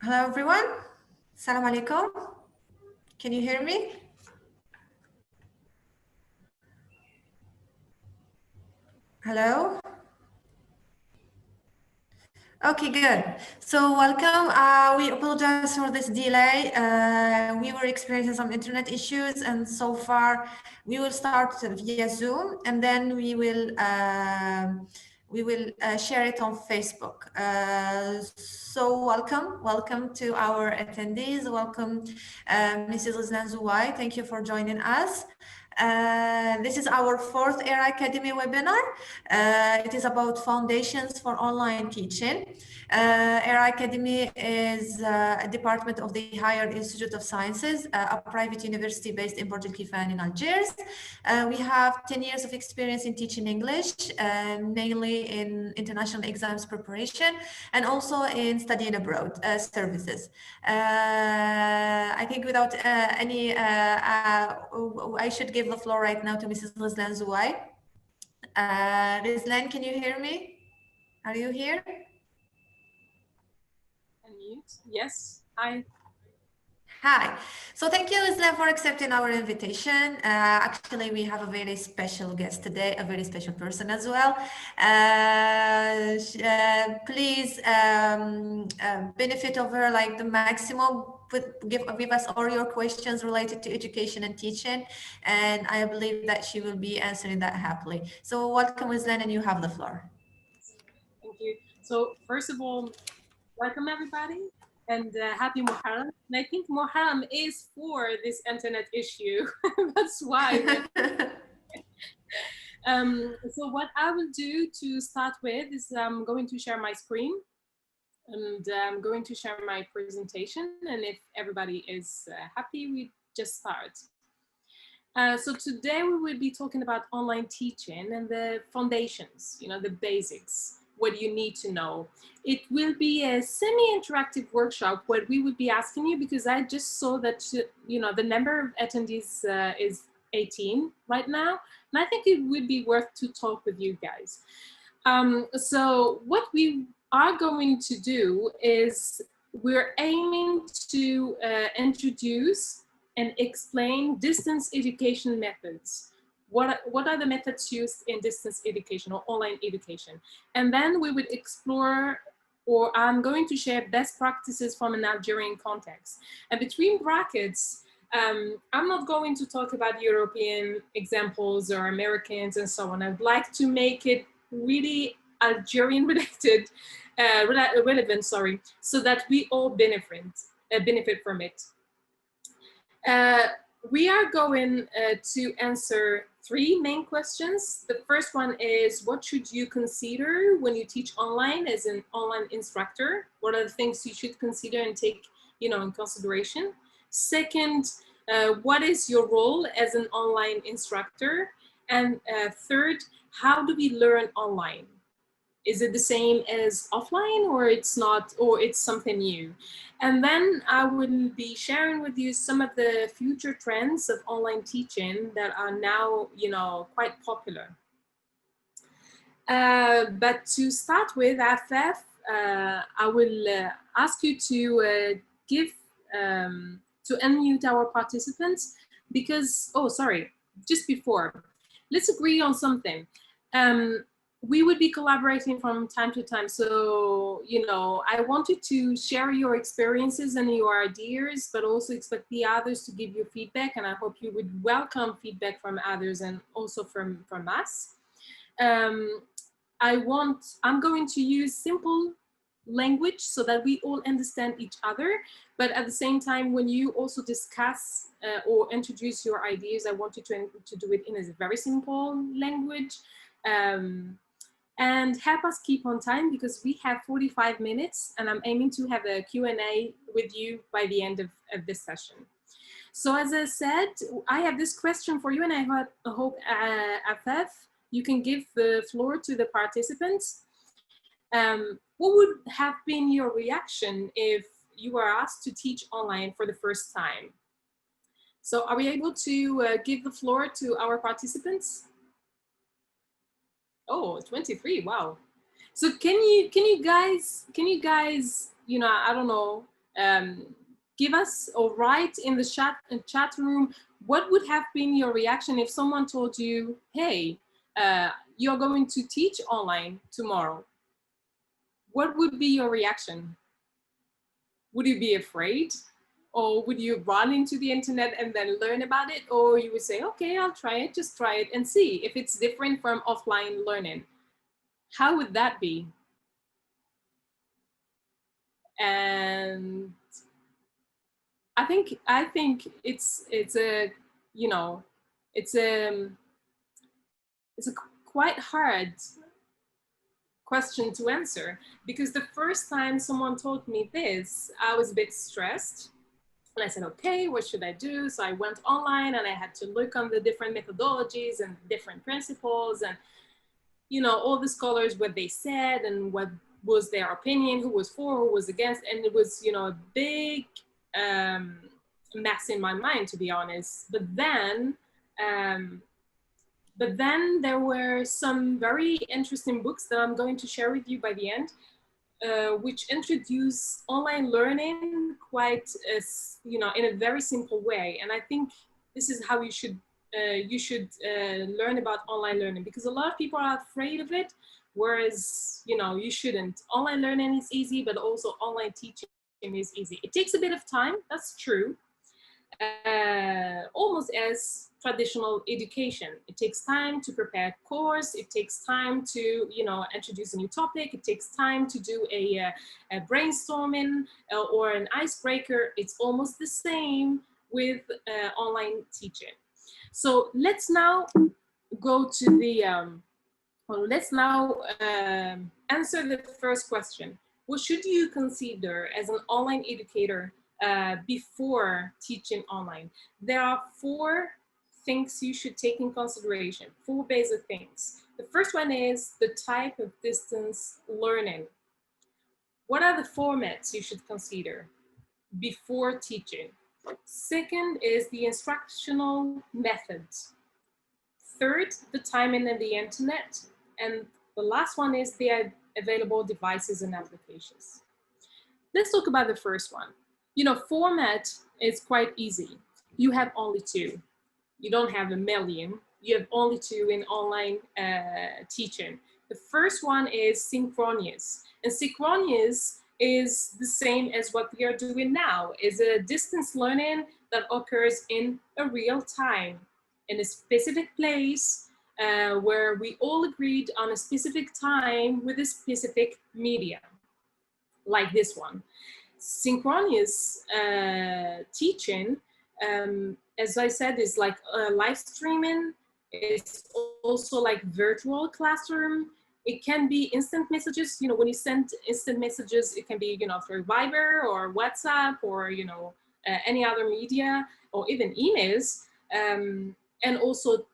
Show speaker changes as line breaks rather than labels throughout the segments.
Hello everyone. Assalamu alaikum. Can you hear me? Hello? Okay, good. So welcome. We apologize for this delay. We were experiencing some internet issues, and so far we will start via Zoom, and then we will share it on Facebook. So welcome to our attendees. Welcome, Mrs. Ghizlane Zouai. Thank you for joining us. This is our fourth IRACADEMY webinar. It is about foundations for online teaching. IRACADEMY is a department of the Higher Institute of Sciences, a private university based in Burj Al Kifan in Algiers. We have 10 years of experience in teaching English, mainly in international exams preparation and also in studying abroad services. I think without I should give the floor right now to Mrs. Ghizlane Zouai. Ghizlane, can you hear me? Are you here?
Unmute. Yes. Hi.
Hi. So thank you, Ghizlane, for accepting our invitation. Actually, we have a very special guest today, a very special person as well. Please benefit of her like the maximum. Give us all your questions related to education and teaching, and I believe that she will be answering that happily. So welcome, Ghizlane, and you have the floor.
Thank you. So first of all, welcome everybody, and happy Muharram. And I think Muharram is for this internet issue. That's why. So what I will do to start with is I'm going to share my screen, and I'm going to share my presentation. And if everybody is happy, we just start. So today we will be talking about online teaching and the foundations, the basics, what you need to know. It will be a semi-interactive workshop where we would be asking you, because I just saw that, the number of attendees is 18 right now. And I think it would be worth to talk with you guys. So what we are going to do is we're aiming to introduce and explain distance education methods. What are the methods used in distance education or online education? And then we would explore, or I'm going to share best practices from an Algerian context. And between brackets, I'm not going to talk about European examples or Americans and so on. I'd like to make it really Algerian related, relevant, sorry, so that we all benefit from it. We are going to answer three main questions. The first one is, what should you consider when you teach online as an online instructor? What are the things you should consider and take, in consideration? Second, what is your role as an online instructor? And third, how do we learn online? Is it the same as offline, or it's not, or it's something new? And then I will be sharing with you some of the future trends of online teaching that are now, quite popular. But to start with, Afaf, I will ask you to to unmute our participants, because, just before, let's agree on something. We would be collaborating from time to time. So, I wanted to share your experiences and your ideas, but also expect the others to give you feedback. And I hope you would welcome feedback from others and also from us. I'm going to use simple language so that we all understand each other. But at the same time, when you also discuss or introduce your ideas, I want you to do it in a very simple language. And help us keep on time, because we have 45 minutes and I'm aiming to have a Q&A with you by the end of this session. So as I said, I have this question for you, and I hope Afaf, you can give the floor to the participants. What would have been your reaction if you were asked to teach online for the first time? So are we able to give the floor to our participants? Oh, 23, wow. So can you guys, I don't know, Give us or write in the chat room what would have been your reaction if someone told you, hey, you're going to teach online tomorrow. What would be your reaction? Would you be afraid? Or would you run into the internet and then learn about it? Or you would say, okay, I'll try it, just try it and see if it's different from offline learning. How would that be? And I think it's a, you know, it's a quite hard question to answer, because the first time someone told me this, I was a bit stressed. And I said, okay, what should I do? So I went online and I had to look on the different methodologies and different principles and, you know, all the scholars, what they said and what was their opinion, who was for, who was against. And it was, you know, a big mess in my mind, to be honest. But then there were some very interesting books that I'm going to share with you by the end, which introduce online learning quite, you know, in a very simple way. And I think this is how you should learn about online learning, because a lot of people are afraid of it, whereas, you know, you shouldn't. Online learning is easy, but also online teaching is easy. It takes a bit of time, that's true. Almost as traditional education. It takes time to prepare a course. It takes time to, you know, introduce a new topic. It takes time to do a brainstorming or an icebreaker. It's almost the same with online teaching. So let's now go to the, let's now answer the first question. What should you consider as an online educator before teaching online? There are 4 things you should take in consideration, 4 basic things. The first one is the type of distance learning. What are the formats you should consider before teaching? Second is the instructional methods. Third, the timing and the internet. And the last one is the available devices and applications. Let's talk about the first one. You know, format is quite easy. You have only 2. You don't have a million. You have only 2 in online teaching. The first one is synchronous. And synchronous is the same as what we are doing now. It's a distance learning that occurs in a real time, in a specific place where we all agreed on a specific time with a specific media, like this one. Synchronous teaching, as I said, is like live streaming. It's also like virtual classroom. It can be instant messages. You know, when you send instant messages, it can be, you know, through Viber or WhatsApp or, you know, any other media, or even emails, and also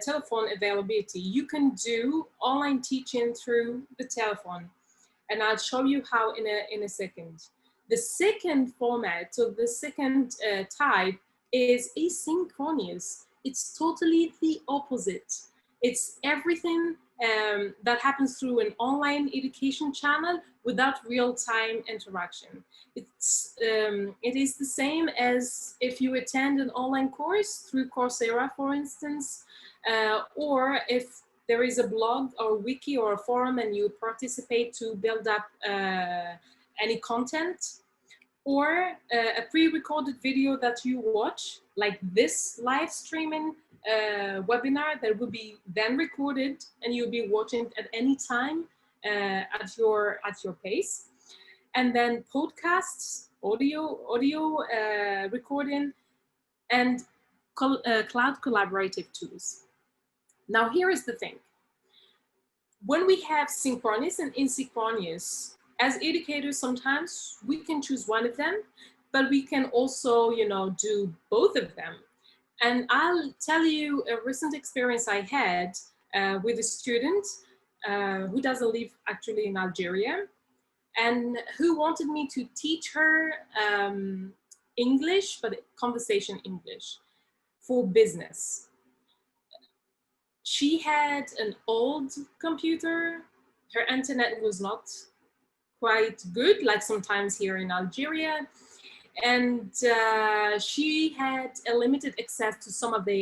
telephone availability. You can do online teaching through the telephone, and I'll show you how in a second. The second format, so the second type, is asynchronous. It's totally the opposite. It's everything that happens through an online education channel without real-time interaction. It is the same as if you attend an online course through Coursera, for instance, or if there is a blog or wiki or a forum and you participate to build up any content, or a pre-recorded video that you watch, like this live streaming webinar that will be then recorded and you'll be watching at any time at your pace. And then podcasts, audio recording, and cloud collaborative tools. Now here is the thing. When we have synchronous and asynchronous, as educators, sometimes we can choose one of them, but we can also, you know, do both of them. And I'll tell you a recent experience I had with a student who doesn't live actually in Algeria, and who wanted me to teach her English, but conversation English for business. She had an old computer. Her internet was not quite good, like sometimes here in Algeria. And she had a limited access to some of the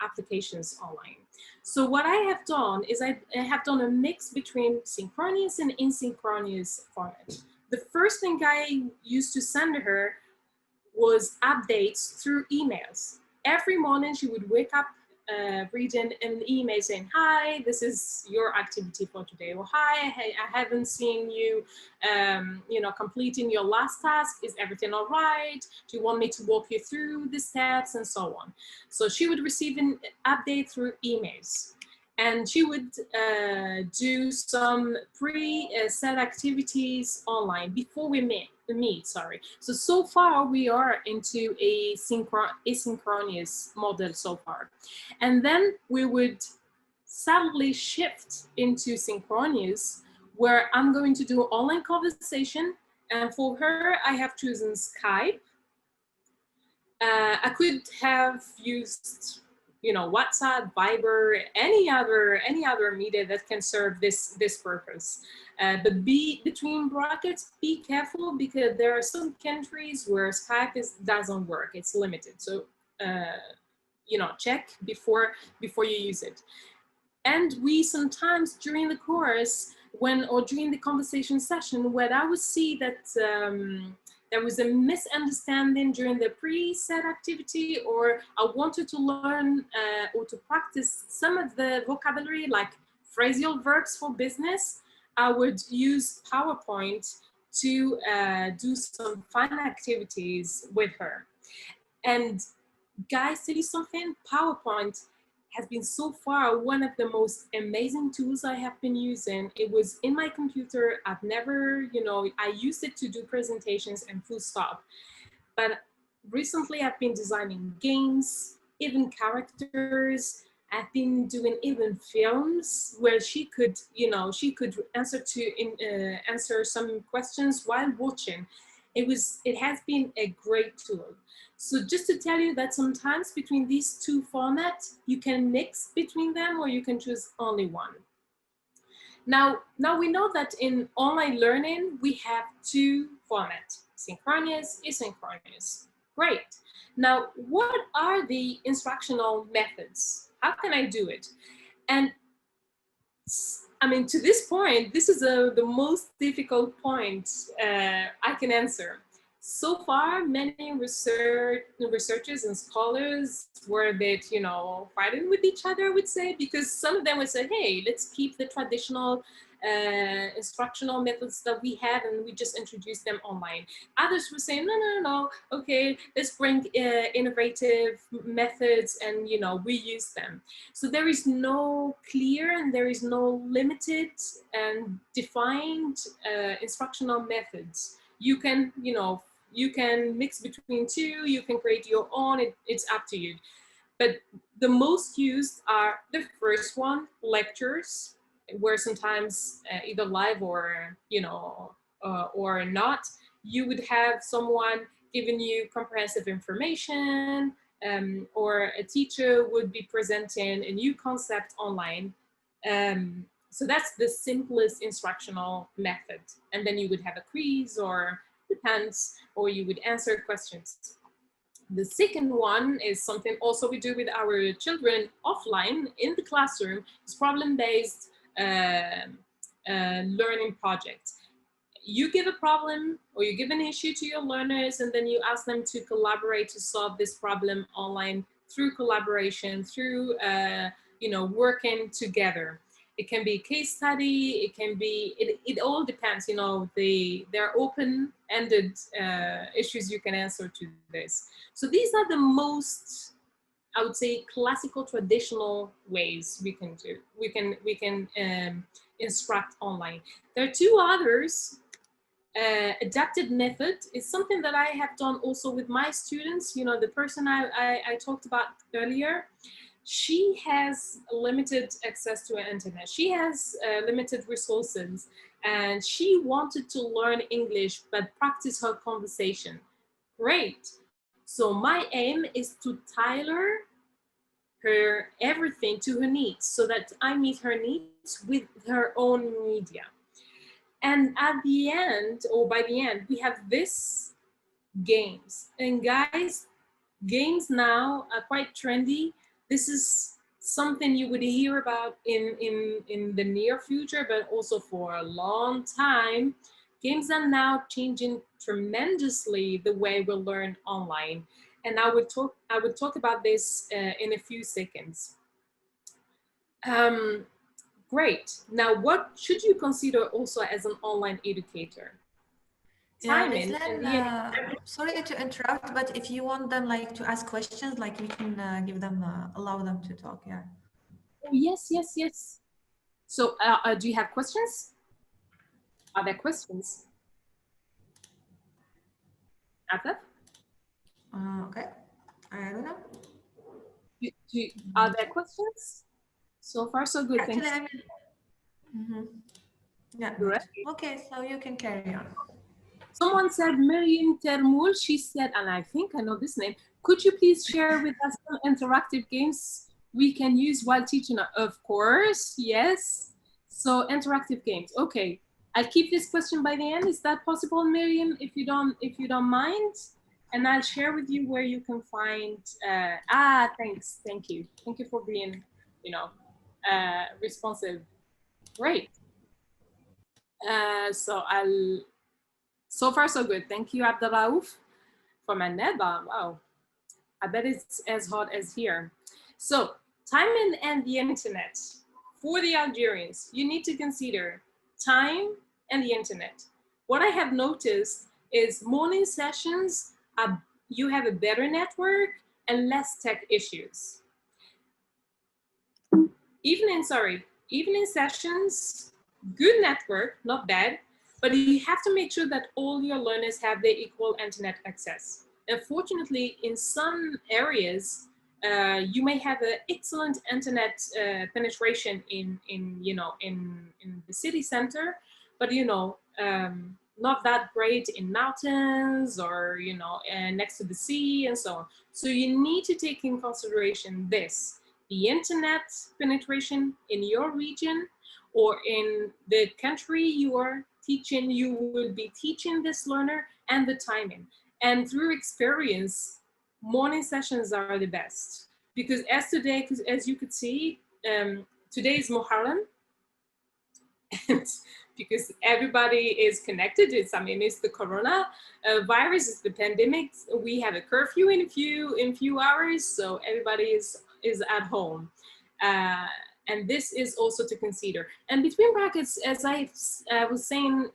applications online. So what I have done is I have done a mix between synchronous and asynchronous format. The first thing I used to send her was updates through emails. Every morning she would wake up reading an email saying, hi, this is your activity for today, or hi, I haven't seen you, you know, completing your last task. Is everything all right? Do you want me to walk you through the steps, and so on? So she would receive an update through emails. And she would do some pre-set activities online before we meet. So far we are into a asynchronous model so far. And then we would suddenly shift into synchronous, where I'm going to do online conversation. And for her, I have chosen Skype. I could have used, you know, WhatsApp, Viber, any other media that can serve this purpose. But between brackets, be careful, because there are some countries where Skype doesn't work. It's limited. So, you know, check before you use it. And we sometimes during the course, or during the conversation session, when I would see that there was a misunderstanding during the pre-set activity, or I wanted to learn or to practice some of the vocabulary, like phrasal verbs for business, I would use PowerPoint to do some fun activities with her. And guys, tell you something, PowerPoint has been so far one of the most amazing tools I have been using. It was in my computer. I've never, you know, I used it to do presentations and full stop. But recently I've been designing games, even characters. I've been doing even films where she could, you know, she could answer some questions while watching. It has been a great tool. So just to tell you that sometimes between these two formats, you can mix between them, or you can choose only one. Now we know that in online learning, we have two formats, synchronous, asynchronous. Great. Now, what are the instructional methods? How can I do it? And I mean, to this point, this is the most difficult point I can answer. So far, many researchers and scholars were a bit, you know, fighting with each other, I would say, because some of them would say, hey, let's keep the traditional instructional methods that we have, and we just introduce them online. Others were saying, no, okay, let's bring innovative methods, and, you know, we use them. So there is no clear and there is no limited and defined instructional methods. You can, you know, you can mix between two, you can create your own, it's up to you. But the most used are the first one, lectures, where sometimes either live or, you know, or not, you would have someone giving you comprehensive information, or a teacher would be presenting a new concept online. So that's the simplest instructional method. And then you would have a quiz, or depends, or you would answer questions. The second one is something also we do with our children offline in the classroom. It's problem-based learning project. You give a problem or you give an issue to your learners, and then you ask them to collaborate to solve this problem online through collaboration, through you know, working together. It can be a case study, it can be, it all depends, you know, they're open-ended issues you can answer to this. So these are the most, I would say, classical, traditional ways we can do. We can instruct online. There are two others. Adapted method is something that I have done also with my students. You know, the person I talked about earlier, she has limited access to internet. She has limited resources, and she wanted to learn English but practice her conversation. Great. So my aim is to tailor her everything to her needs, so that I meet her needs with her own media. And at the end, or by the end, we have this games. And guys, games now are quite trendy. This is something you would hear about in the near future, but also for a long time. Games are now changing tremendously the way we learn online. And I would talk about this in a few seconds. Great. Now, what should you consider also as an online educator?
Yeah, Ghizlane, sorry to interrupt, but if you want them like to ask questions, like we can give them, allow them to talk. Yeah.
Oh, yes, yes, yes. So, do you have questions? Are there questions? Ataf?
Okay. I don't know.
Are there questions? So far, so good.
Actually,
Thanks.
Yeah.
Great.
Okay, so you can carry on.
Someone said Miriam Termul. She said, and I think I know this name. Could you please share with us some interactive games we can use while teaching? Of course, yes. So interactive games. Okay, I'll keep this question by the end. Is that possible, Miriam? If you don't mind, and I'll share with you where you can find. Thanks. Thank you for being, responsive. Great. So far, so good. Thank you, Abdelraouf, for my neba. Wow, I bet it's as hot as here. So, time and the internet. For the Algerians, you need to consider time and the internet. What I have noticed is morning sessions, you have a better network and less tech issues. Evening sessions, good network, not bad, but you have to make sure that all your learners have the equal internet access. Unfortunately, in some areas, you may have an excellent internet penetration in the city center, but not that great in mountains or next to the sea and so on. So you need to take in consideration this. The internet penetration in your region or in the country you are teaching, you will be teaching this learner, and the timing. And through experience, morning sessions are the best. Because as you could see, today is Muharram, and because everybody is connected, it's the corona virus, it's the pandemic. We have a curfew in a few hours, so everybody is at home. And this is also to consider. And between brackets, as I was saying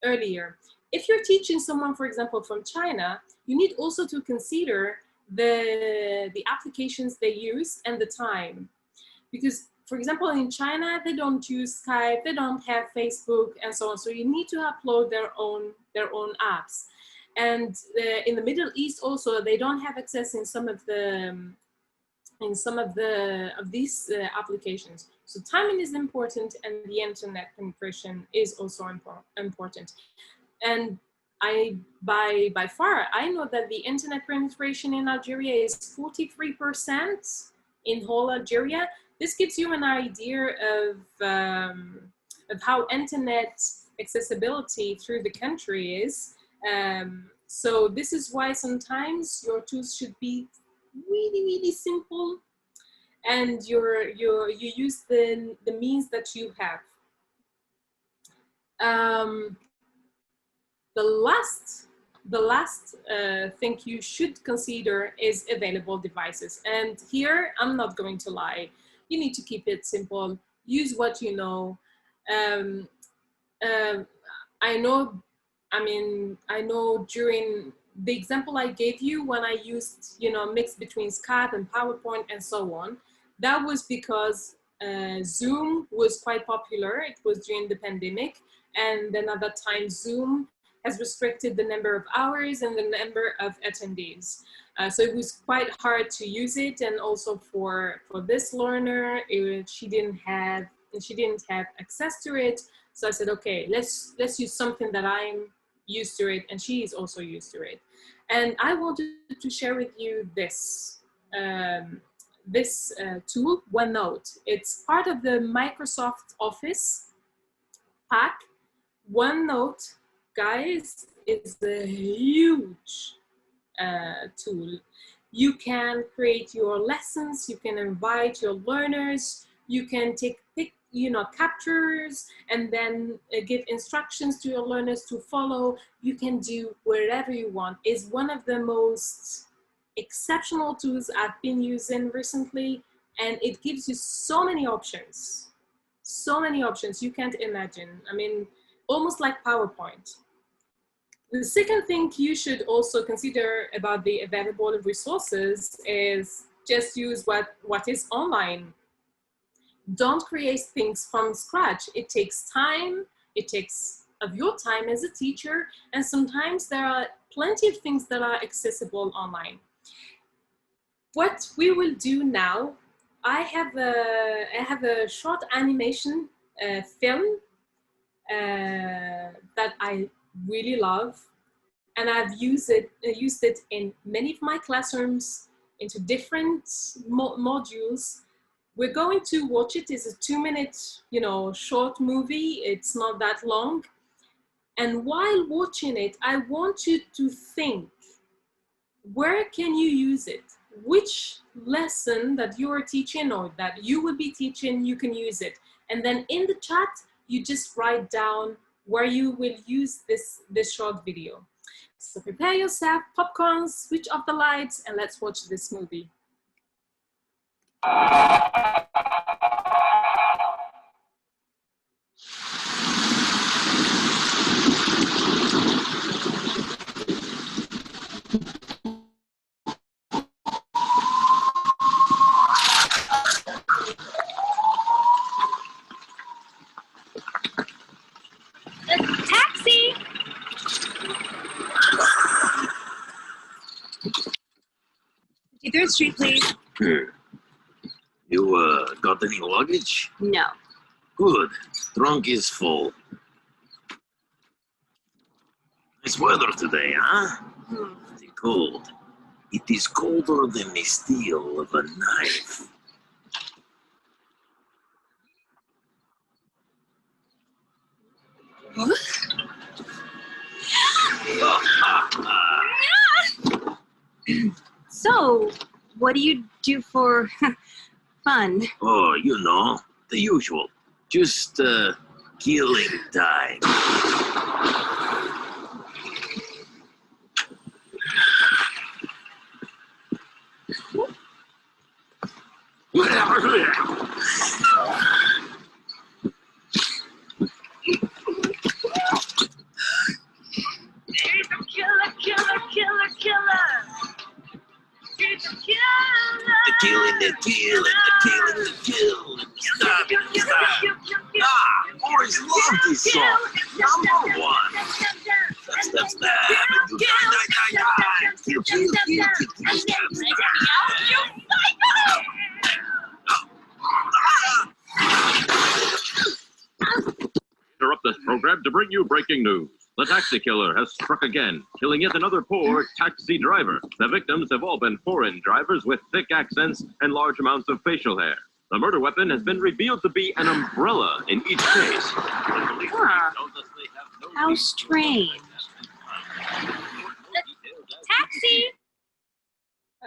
earlier, if you're teaching someone, for example, from China, you need also to consider the applications they use and the time. Because, for example, in China, they don't use Skype, they don't have Facebook, and so on. So you need to upload their own apps. And in the Middle East also, they don't have access in some of these applications. So timing is important, and the internet penetration is also important. And by far, I know that the internet penetration in Algeria is 43% in whole Algeria. This gives you an idea of how internet accessibility through the country is. So this is why sometimes your tools should be really simple, and you use the means that you have. The last thing you should consider is available devices. And here, I'm not going to lie. You need to keep it simple. Use what you know. I know during the example I gave you, when I used, mix between Skype and PowerPoint and so on, that was because Zoom was quite popular. It was during the pandemic. And then at that time, Zoom has restricted the number of hours and the number of attendees. So it was quite hard to use it. And also for this learner, she didn't have access to it. So I said, okay, let's use something that I'm used to it, and she is also used to it. And I wanted to share with you this tool, OneNote. It's part of the Microsoft Office pack. OneNote, guys, is a huge tool. You can create your lessons, you can invite your learners, you can take captures and then give instructions to your learners to follow. You can do wherever you want. It's one of the most exceptional tools I've been using recently, and it gives you so many options. So many options you can't imagine. I mean, almost like PowerPoint. The second thing you should also consider about the available resources is just use what is online. Don't create things from scratch. It takes time. It takes of your time as a teacher, and sometimes there are plenty of things that are accessible online. What we will do now, I have a short animation film that I really love, and I've used it in many of my classrooms into different modules. We're going to watch it. It's a 2-minute, short movie. It's not that long. And while watching it, I want you to think, where can you use it? Which lesson that you are teaching or that you will be teaching, you can use it. And then in the chat, you just write down where you will use this short video. So prepare yourself, popcorn, switch off the lights, and let's watch this movie.
Taxi! Third Street, please.
You got any luggage?
No.
Good. Trunk is full. Nice weather today, huh? Pretty cold. It is colder than the steel of a knife.
So, what do you do for fun?
Oh, the usual. Just killing time. The killing. Stop. Boys love this song. Number one. Stop. Kill.
Interrupt this program to bring you breaking news. The taxi killer has struck again, killing yet another poor taxi driver. The victims have all been foreign drivers with thick accents and large amounts of facial hair. The murder weapon has been revealed to be an umbrella in each case.
How strange. Taxi!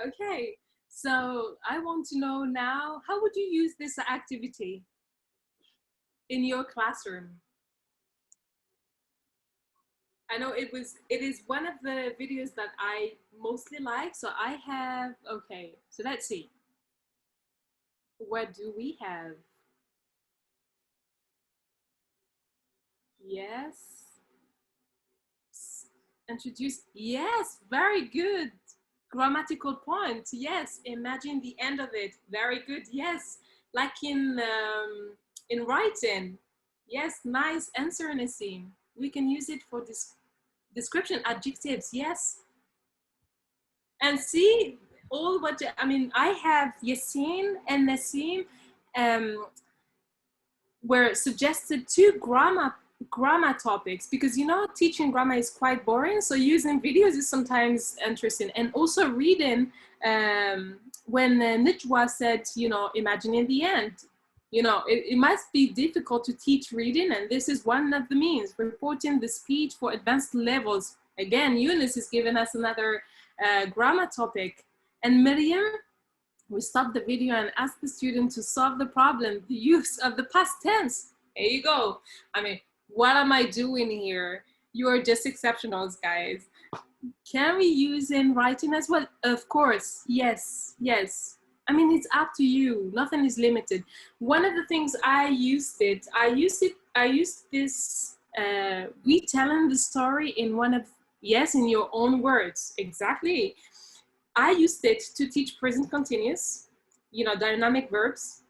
Okay, so I want to know now, how would you use this activity in your classroom? I know it is one of the videos that I mostly like, so I have, okay, so let's see. What do we have? Yes. Introduce, yes, very good. Grammatical point, yes. Imagine the end of it, very good, yes. Like in writing, yes, nice answer, Nassim. We can use it for this description, adjectives, yes. And see all what, I mean, I have Yassine and Nassim were suggested 2 grammar topics, because teaching grammar is quite boring, so using videos is sometimes interesting. And also reading, when Najwa said, imagining the end, You know, it must be difficult to teach reading, and this is one of the means. Reporting the speech for advanced levels. Again, Eunice is giving us another grammar topic. And Miriam, we stopped the video and asked the student to solve the problem, the use of the past tense. There you go. I mean, what am I doing here? You are just exceptionals, guys. Can we use in writing as well? Of course, yes, yes. I mean, it's up to you. Nothing is limited. One of the things I used this retelling the story in one of, yes, in your own words, exactly. I used it to teach present continuous, you know, dynamic verbs,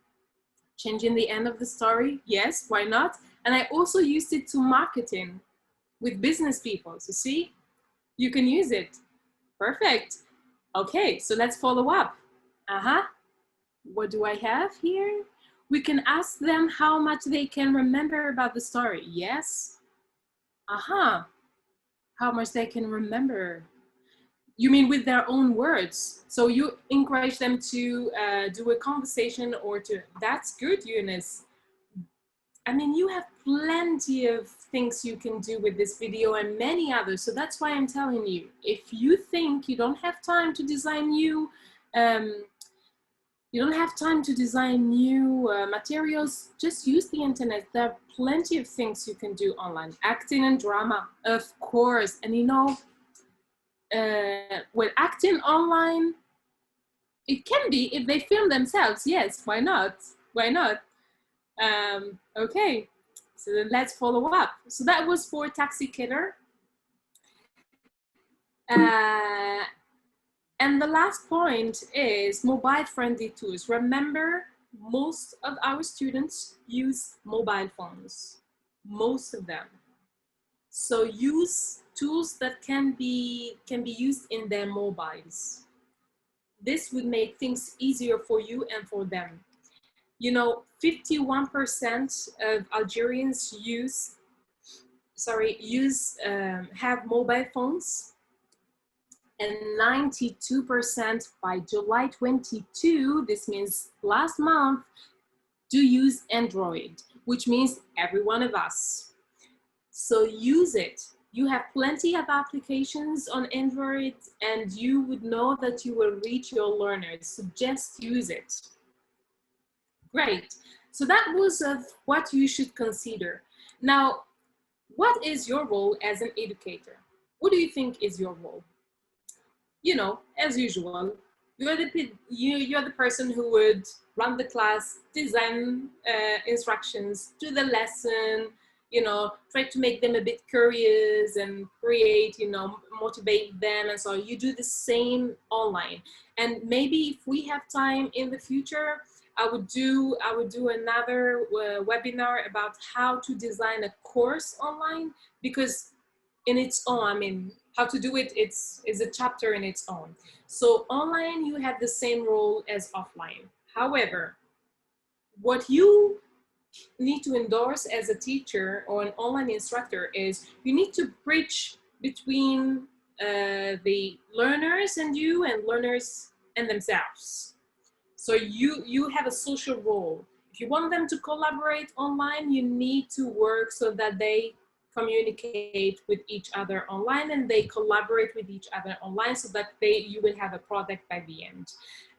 changing the end of the story. Yes, why not? And I also used it to marketing with business people. So see, you can use it. Perfect. Okay, so let's follow up. What do I have here? We can ask them how much they can remember about the story. Yes. How much they can remember. You mean with their own words. So you encourage them to do a conversation or to, that's good, Eunice. I mean, you have plenty of things you can do with this video and many others. So that's why I'm telling you, if you think you don't have time to design new, materials, just use the internet. There are plenty of things you can do online. Acting and drama, of course. And you know, with acting online, it can be if they film themselves. Yes, why not? Why not? Okay, so then let's follow up. So that was for Taxi Killer. And the last point is mobile-friendly tools. Remember, most of our students use mobile phones, most of them. So use tools that can be used in their mobiles. This would make things easier for you and for them. You know, 51% of Algerians have mobile phones, and 92% by July 22, this means last month, do use Android, which means every one of us. So use it. You have plenty of applications on Android, and you would know that you will reach your learners. So just use it. Great. So that was what you should consider. Now, what is your role as an educator? What do you think is your role? You know, as usual, you're the person who would run the class, design instructions, do the lesson, you know, try to make them a bit curious and create, you know, motivate them. And so you do the same online. And maybe if we have time in the future, I would do another webinar about how to design a course online, because in its own, I mean, how to do it, is a chapter in its own. So online, you have the same role as offline. However, what you need to endorse as a teacher or an online instructor is you need to bridge between the learners and you, and learners and themselves. So you have a social role. If you want them to collaborate online, you need to work so that they communicate with each other online and they collaborate with each other online, so that you will have a product by the end.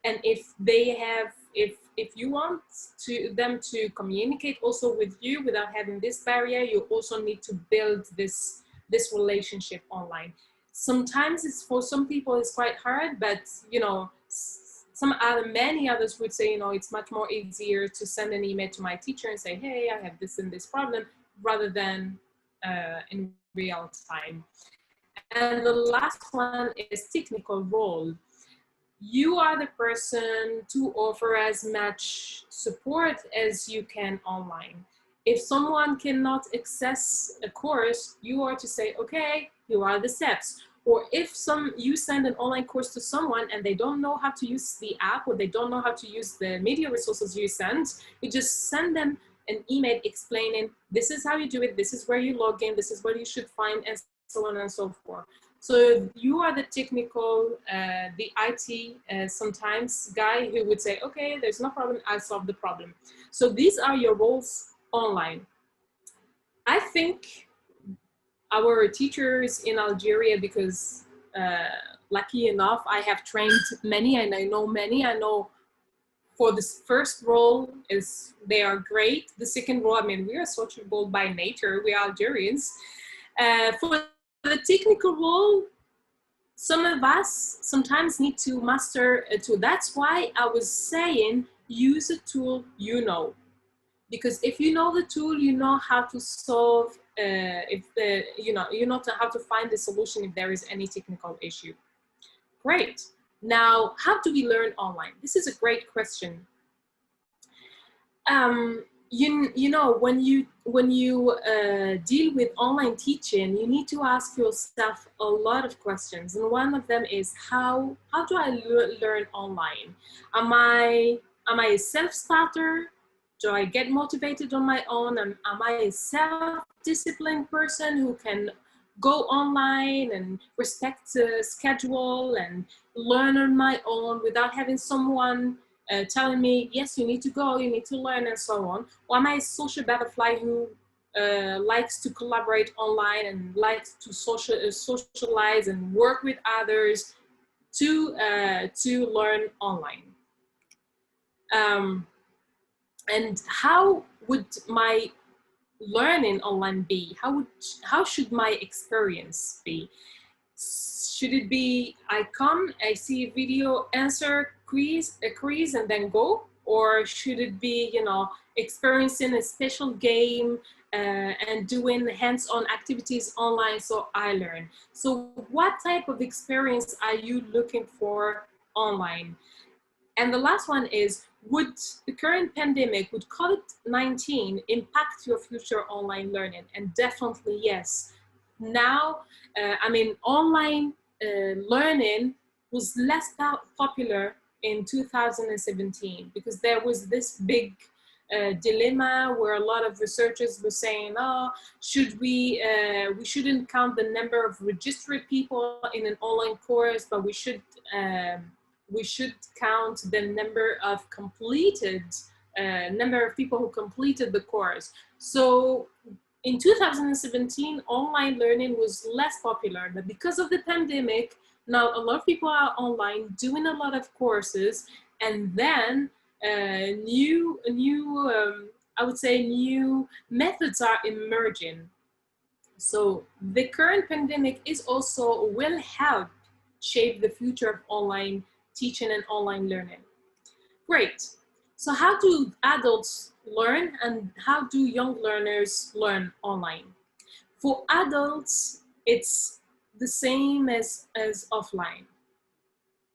And if you want them to communicate also with you without having this barrier, you also need to build this relationship online. Sometimes for some people it's quite hard, but you know, many others would say, you know, it's much more easier to send an email to my teacher and say, hey, I have this and this problem, rather than in real time. And the last one is technical role. You are the person to offer as much support as you can online. If someone cannot access a course, you are to say, okay, here are the steps. Or if you send an online course to someone and they don't know how to use the app, or they don't know how to use the media resources you send, you just send them an email explaining, this is how you do it, this is where you log in, this is what you should find, and so on and so forth. So you are the technical, the IT sometimes guy who would say, okay, there's no problem, I'll solve the problem. So these are your roles online. I think our teachers in Algeria, because lucky enough, I have trained many and I know many. I know for this first role is they are great. The second role, I mean, we are sociable by nature, we are Algerians. For the technical role, some of us sometimes need to master a tool. That's why I was saying use a tool you know. Because if you know the tool, you know how to solve, you know how to find the solution if there is any technical issue. Great. Now, how do we learn online? This is a great question. You know, when you deal with online teaching, you need to ask yourself a lot of questions, and one of them is how do I learn online? Am I a self-starter? Do I get motivated on my own? Am I a self-disciplined person who can go online and respect the schedule and learn on my own without having someone telling me, yes, you need to go, you need to learn, and so on? Or am I a social butterfly who likes to collaborate online and likes to socialize and work with others to learn online? And how would my learning online be? How should my experience be? Should it be I come, I see a video, answer a quiz and then go? Or should it be, you know, experiencing a special game and doing hands-on activities online so I learn? So what type of experience are you looking for online? And the last one is, would the current pandemic, would COVID-19 impact your future online learning? And definitely yes. Now, I mean, online learning was less popular in 2017 because there was this big dilemma where a lot of researchers were saying, oh, we shouldn't count the number of registered people in an online course, but we should count the number of people who completed the course. So in 2017, online learning was less popular, but because of the pandemic, now a lot of people are online doing a lot of courses, and then new methods are emerging. So the current pandemic will help shape the future of online teaching and online learning. Great. So how do adults learn and how do young learners learn online? For adults, it's the same as offline.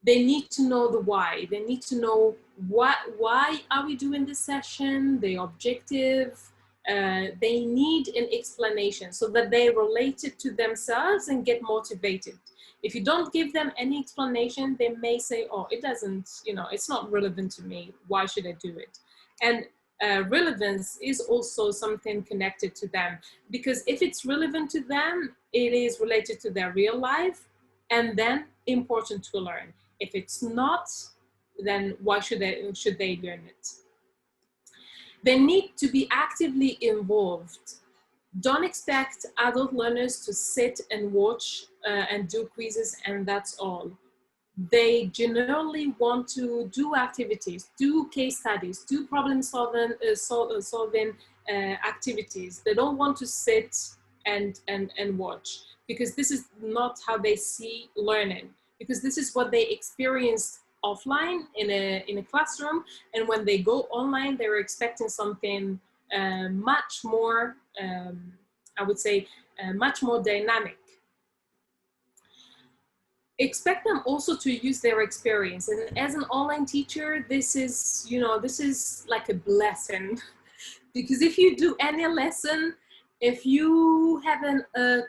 They need to know the why. They need to know why are we doing this session, the objective. They need an explanation so that they relate it to themselves and get motivated. If you don't give them any explanation, they may say, oh, it doesn't, you know, it's not relevant to me. Why should I do it? And relevance is also something connected to them, because if it's relevant to them, it is related to their real life and then important to learn. If it's not, then why should they learn it? They need to be actively involved. Don't expect adult learners to sit and watch and do quizzes and that's all. They generally want to do activities, do case studies, do problem solving activities. They don't want to sit and watch, because this is not how they see learning, because this is what they experienced offline in a classroom, and when they go online, they're expecting something much more, I would say, much more dynamic. Expect them also to use their experience, and as an online teacher, this is, you know, this is like a blessing, because if you do any lesson, if you have a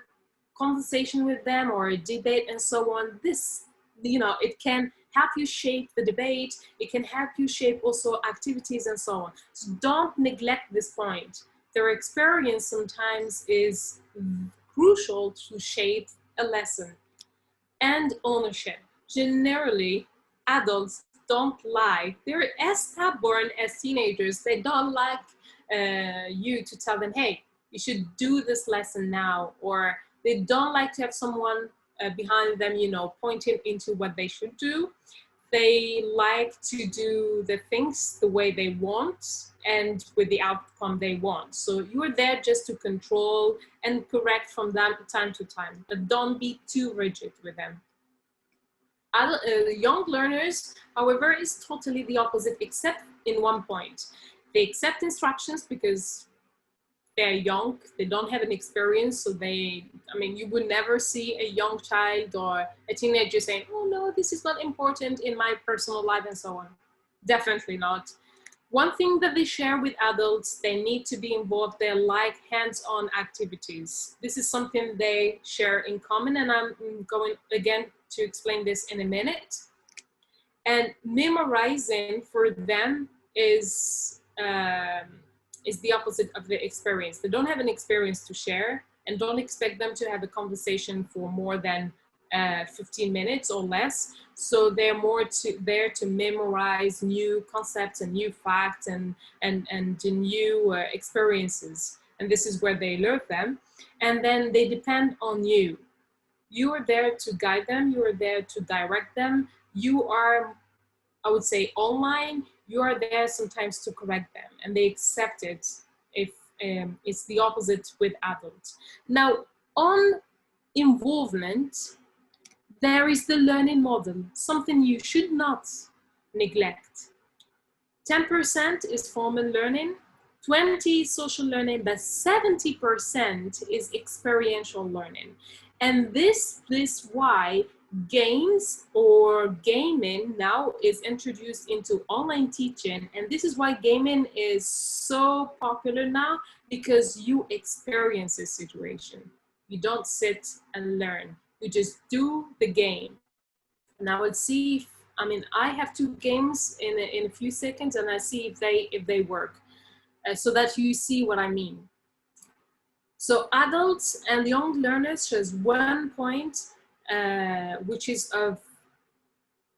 conversation with them or a debate and so on, this, you know, it can help you shape the debate, it can help you shape also activities and so on. So don't neglect this point. Their experience sometimes is crucial to shape a lesson. and ownership. Generally, adults don't like, they're as stubborn as teenagers. They don't like you to tell them, hey, you should do this lesson now, or they don't like to have someone behind them, you know, pointing into what they should do. They like to do the things the way they want and with the outcome they want. So you're there just to control and correct from time to time, but don't be too rigid with them. Young learners, however, is totally the opposite, except in one point. They accept instructions because they're young, they don't have an experience, so I mean, you would never see a young child or a teenager saying, oh no, this is not important in my personal life and so on. Definitely not. One thing that they share with adults, they need to be involved, they like hands-on activities. This is something they share in common, and I'm going again to explain this in a minute. And memorizing for them is the opposite of the experience. They don't have an experience to share, and don't expect them to have a conversation for more than 15 minutes or less. So they're more there to memorize new concepts and new facts and new experiences. And this is where they learn them. And then they depend on you. You are there to guide them. You are there to direct them. You are, I would say, online. You are there sometimes to correct them, and they accept it if it's the opposite with adults. Now, on involvement, there is the learning model, something you should not neglect. 10% is formal learning, 20% social learning, but 70% is experiential learning. And this is why games or gaming now is introduced into online teaching. And this is why gaming is so popular now, because you experience a situation. You don't sit and learn. You just do the game. Now let's see if, I have 2 games in a few seconds, and I see if they work, so that you see what I mean. So adults and young learners shows 1 point, which is of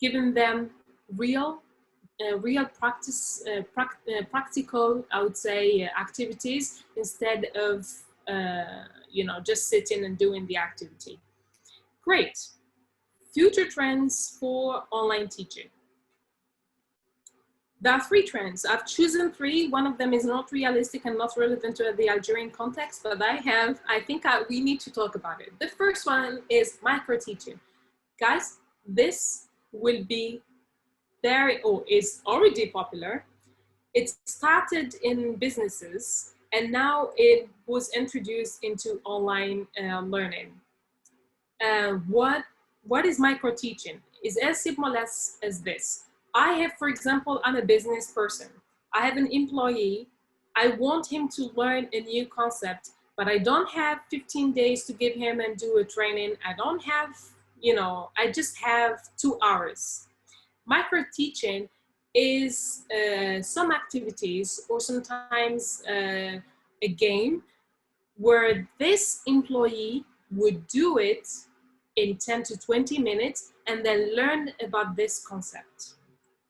giving them real practice, practical, I would say, activities instead of just sitting and doing the activity. Great. Future trends for online teaching. There are 3 trends. I've chosen 3. One of them is not realistic and not relevant to the Algerian context, but I think we need to talk about it. The first one is micro teaching. Guys, this will be is already popular. It started in businesses, and now it was introduced into online learning. What is micro teaching? It's as simple as this. I have, for example, I'm a business person. I have an employee. I want him to learn a new concept, but I don't have 15 days to give him and do a training. I don't have, I just have 2 hours. Micro teaching is some activities, or sometimes a game, where this employee would do it in 10 to 20 minutes and then learn about this concept.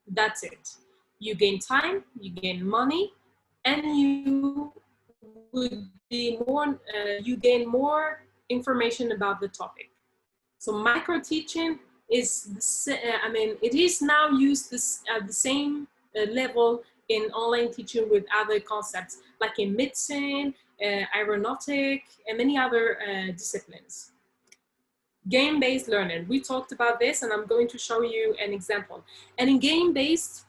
That's it. You gain time, you gain money, and you would be more, you gain more information about the topic. So micro teaching is, it is now used at the same level in online teaching with other concepts, like in medicine, aeronautic, and many other disciplines. Game-based learning, we talked about this, and I'm going to show you an example. And in game-based,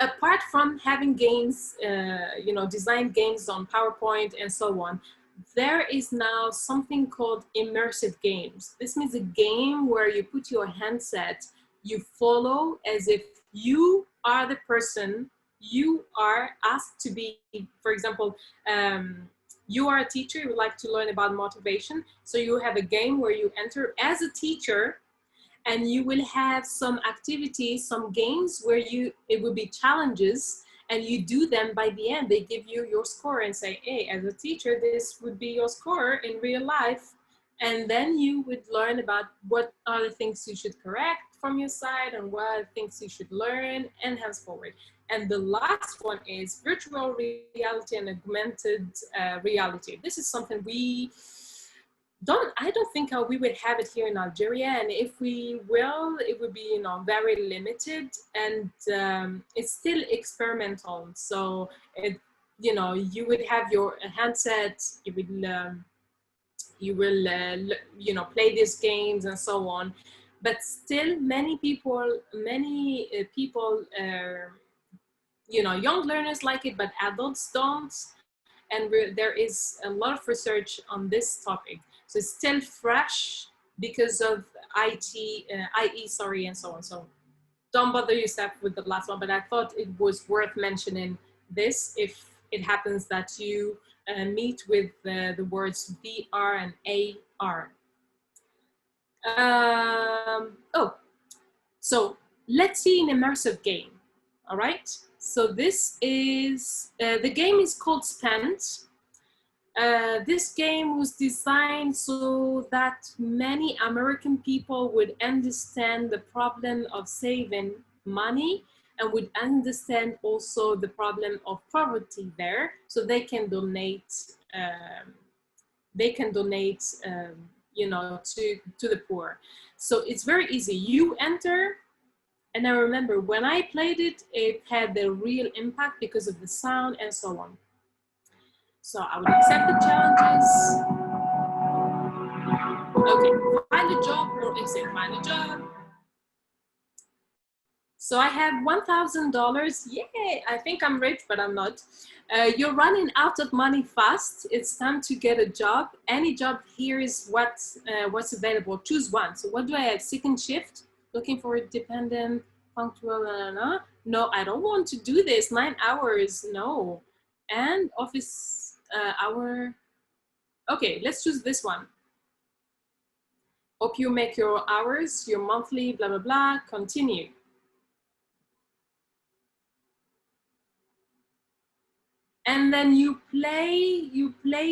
apart from having games, design games on PowerPoint and so on, there is now something called immersive games. This means a game where you put your handset, you follow as if you are the person, you are asked to be, for example, you are a teacher, you would like to learn about motivation. So you have a game where you enter as a teacher, and you will have some activities, some games where it will be challenges, and you do them. By the end, they give you your score and say, hey, as a teacher, this would be your score in real life. And then you would learn about what are the things you should correct from your side and what are the things you should learn and henceforward. And the last one is virtual reality and augmented reality. This is something I don't think we would have it here in Algeria, and if we will, it would be, you know, very limited, and it's still experimental. So you know, you would have your handset, you will you know, play these games and so on, but still many people you know, young learners like it, but adults don't, and there is a lot of research on this topic. So it's still fresh because of IE, and so on. So don't bother yourself with the last one, but I thought it was worth mentioning this if it happens that you meet with the words VR and AR. Oh, so let's see an immersive game, all right? So this is, the game is called Spent. This game was designed so that many American people would understand the problem of saving money and would understand also the problem of poverty there, so they can donate. You know, to the poor. So it's very easy. You enter, and I remember when I played it, it had the real impact because of the sound and so on. So I would accept the challenges. Okay, find a job or exit, find a job. So I have $1,000. Yay, I think I'm rich, but I'm not. You're running out of money fast. It's time to get a job. Any job here is what's available. Choose one. So what do I have? Second shift, looking for a dependent, punctual, No, I don't want to do this. 9 hours, no. And office hour. Okay, let's choose this one. Hope you make your hours, your monthly, blah, blah, blah. Continue. And then you play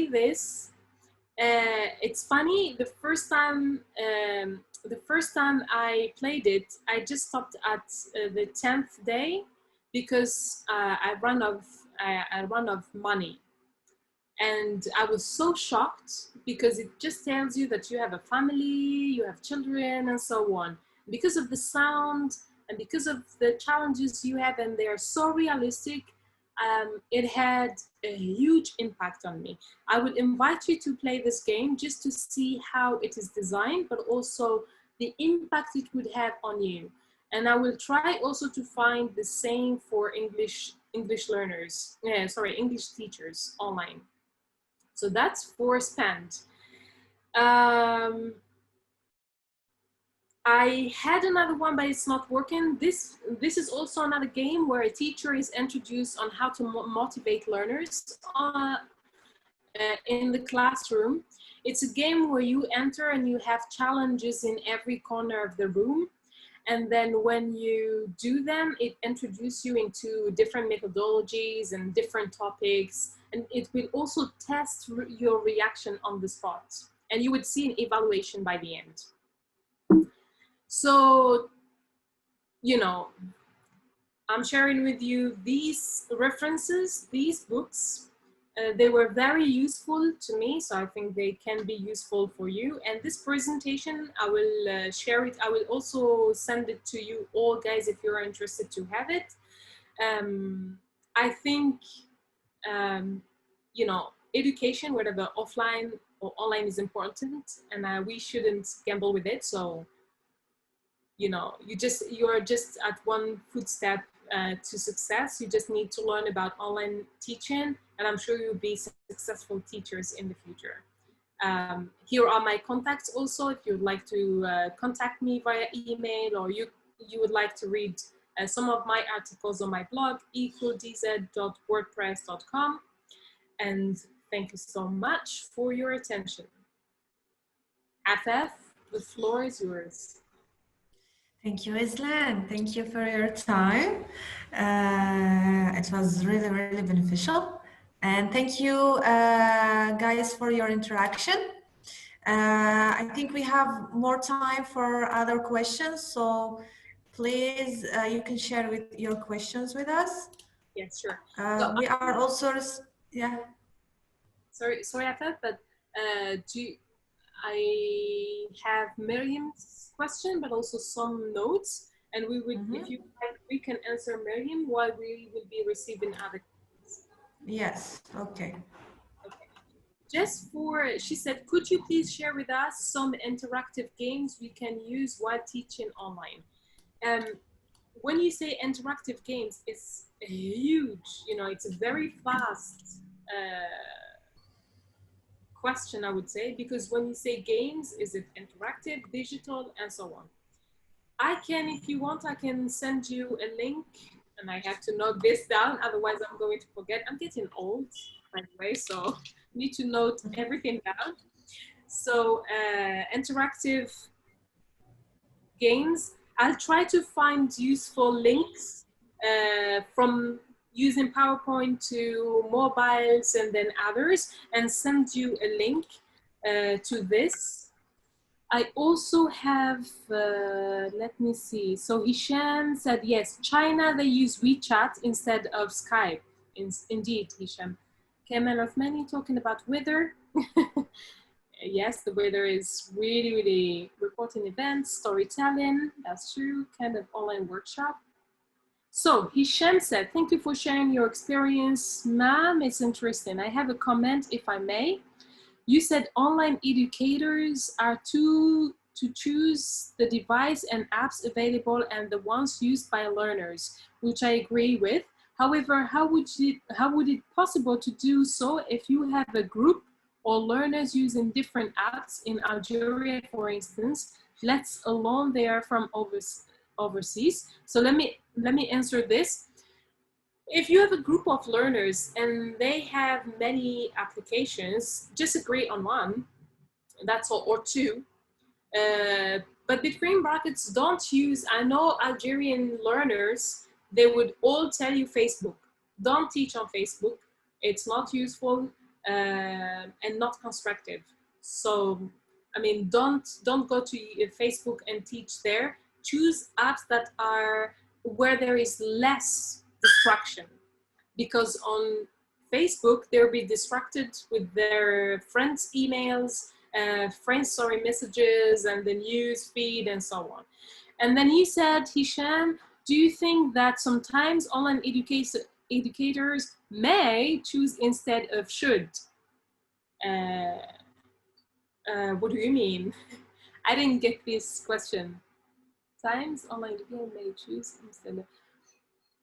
this. It's funny, the first time I played it, I just stopped at the 10th day because I run out of money. And I was so shocked because it just tells you that you have a family, you have children and so on. Because of the sound and because of the challenges you have, and they're so realistic, it had a huge impact on me. I would invite you to play this game just to see how it is designed, but also the impact it would have on you. And I will try also to find the same for English learners, English teachers online. So that's for Spent. I had another one, but it's not working. This is also another game where a teacher is introduced on how to motivate learners in the classroom. It's a game where you enter and you have challenges in every corner of the room. And then when you do them, it introduces you into different methodologies and different topics. And it will also test your reaction on the spot. And you would see an evaluation by the end. So, you know, I'm sharing with you these references, these books. They were very useful to me, so I think they can be useful for you. And this presentation, I will share it. I will also send it to you all, guys, if you're interested to have it. I think, you know, education, whether offline or online, is important, and we shouldn't gamble with it. So, you know, you're just at one footstep to success. You just need to learn about online teaching, and I'm sure you'll be successful teachers in the future. Here are my contacts also, if you'd like to contact me via email, or you would like to read some of my articles on my blog, e4dz.wordpress.com. And thank you so much for your attention. Afaf, the floor is yours.
Thank you, Ghizlane. Thank you for your time. It was really, really beneficial. And thank you, guys, for your interaction. I think we have more time for other questions, so please, you can share your questions with us.
Yes, sure.
We are also, yeah.
Sorry, I thought that I have Miriam's question, but also some notes, and we would, if you like, we can answer Miriam while we will be receiving other questions.
Yes, okay.
Just for, she said, could you please share with us some interactive games we can use while teaching online? When you say interactive games, it's huge, you know, it's a very vast question, I would say, because when you say games, is it interactive, digital, and so on? I can, if you want, I can send you a link, and I have to note this down, otherwise I'm going to forget. I'm getting old, by the way, so need to note everything down. So interactive games, I'll try to find useful links from using PowerPoint to mobiles and then others, and send you a link to this. I also have, let me see. So Hisham said, yes, China, they use WeChat instead of Skype. Indeed, Hisham. Kamal Othmani talking about weather. Yes, the weather is really, really reporting events, storytelling, that's true, kind of online workshop. So Hisham said, thank you for sharing your experience, ma'am, it's interesting. I have a comment, if I may. You said online educators are to choose the device and apps available and the ones used by learners, which I agree with. However, how would it possible to do so if you have a group or learners using different apps in Algeria, for instance, let alone they are from overseas? So let me answer this. If you have a group of learners and they have many applications, just agree on one, that's all, or two. But between brackets, don't use, I know Algerian learners, they would all tell you Facebook. Don't teach on Facebook. It's not useful and not constructive. So, I mean, don't go to Facebook and teach there. Choose apps that are where there is less distraction, because on Facebook they'll be distracted with their friends' emails, messages, and the news feed and so on. And then you said, Hisham, do you think that sometimes online educators may choose instead of should? What do you mean? I didn't get this question. Times online educators may choose instead of.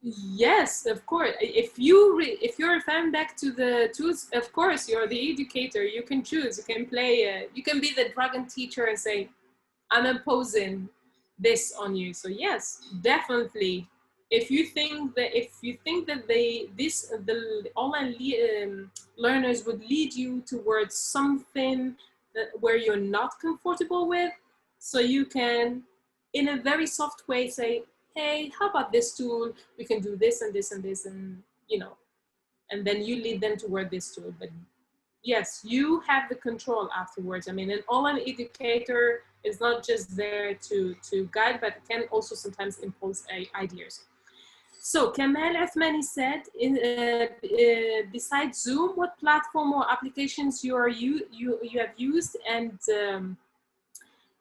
Yes, of course. If you're referring back to the tools, of course, you're the educator. You can choose. You can play. You can be the dragon teacher and say, "I'm imposing this on you." So yes, definitely. If you think that the online learners would lead you towards something where you're not comfortable with, so you can, in a very soft way, say, hey, how about this tool? We can do this and this and this, and you know, and then you lead them toward this tool. But yes, you have the control afterwards. I mean, an online educator is not just there to guide, but can also sometimes impose ideas. So Kamal Othmani said, besides Zoom, what platform or applications you have used and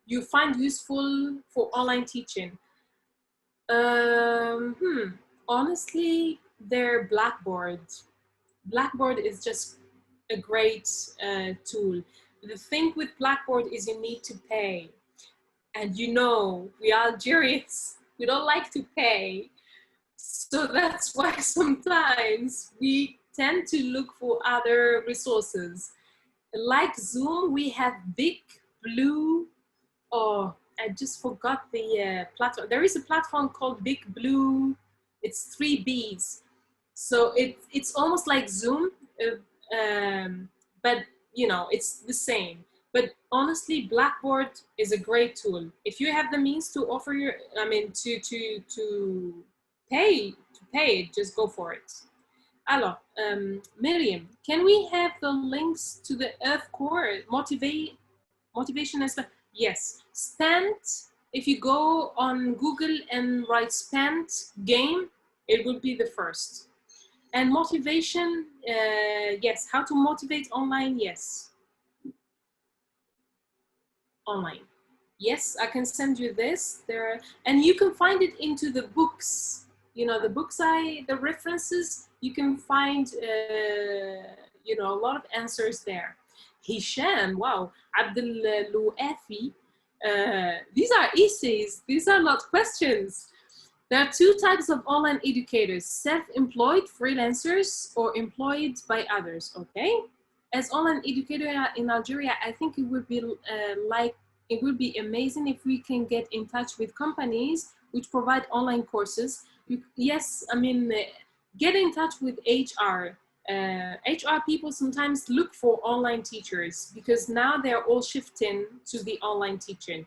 you find useful for online teaching? Honestly, they're Blackboard. Blackboard is just a great tool. The thing with Blackboard is you need to pay. And you know, we Algerians, we don't like to pay. So that's why sometimes we tend to look for other resources. Like Zoom, we have Big Blue. Oh, I just forgot the platform. There is a platform called Big Blue. It's 3 B's. So it's almost like Zoom, but you know, it's the same. But honestly, Blackboard is a great tool. If you have the means to offer to pay it, just go for it. Alors, Miriam, can we have the links to the Earth Core? Motivation is, yes, spent. If you go on Google and write spent game, it will be the first. And motivation, yes, how to motivate online, yes. Online. Yes, I can send you this there, and you can find it into the books. You know, the books, the references, you can find, you know, a lot of answers there. Hisham, wow, Abdul Luafi, these are essays, these are not questions. There are two types of online educators, self-employed freelancers or employed by others, okay? As online educator in Algeria, I think it would be it would be amazing if we can get in touch with companies which provide online courses. Yes, I mean, get in touch with HR. HR people sometimes look for online teachers because now they're all shifting to the online teaching.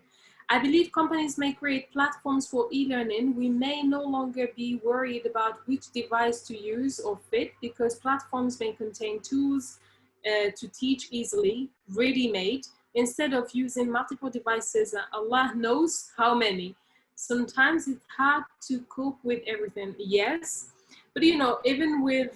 I believe companies may create platforms for e-learning. We may no longer be worried about which device to use or fit because platforms may contain tools to teach easily, ready-made, instead of using multiple devices, Allah knows how many. Sometimes it's hard to cope with everything, yes. But you know, even with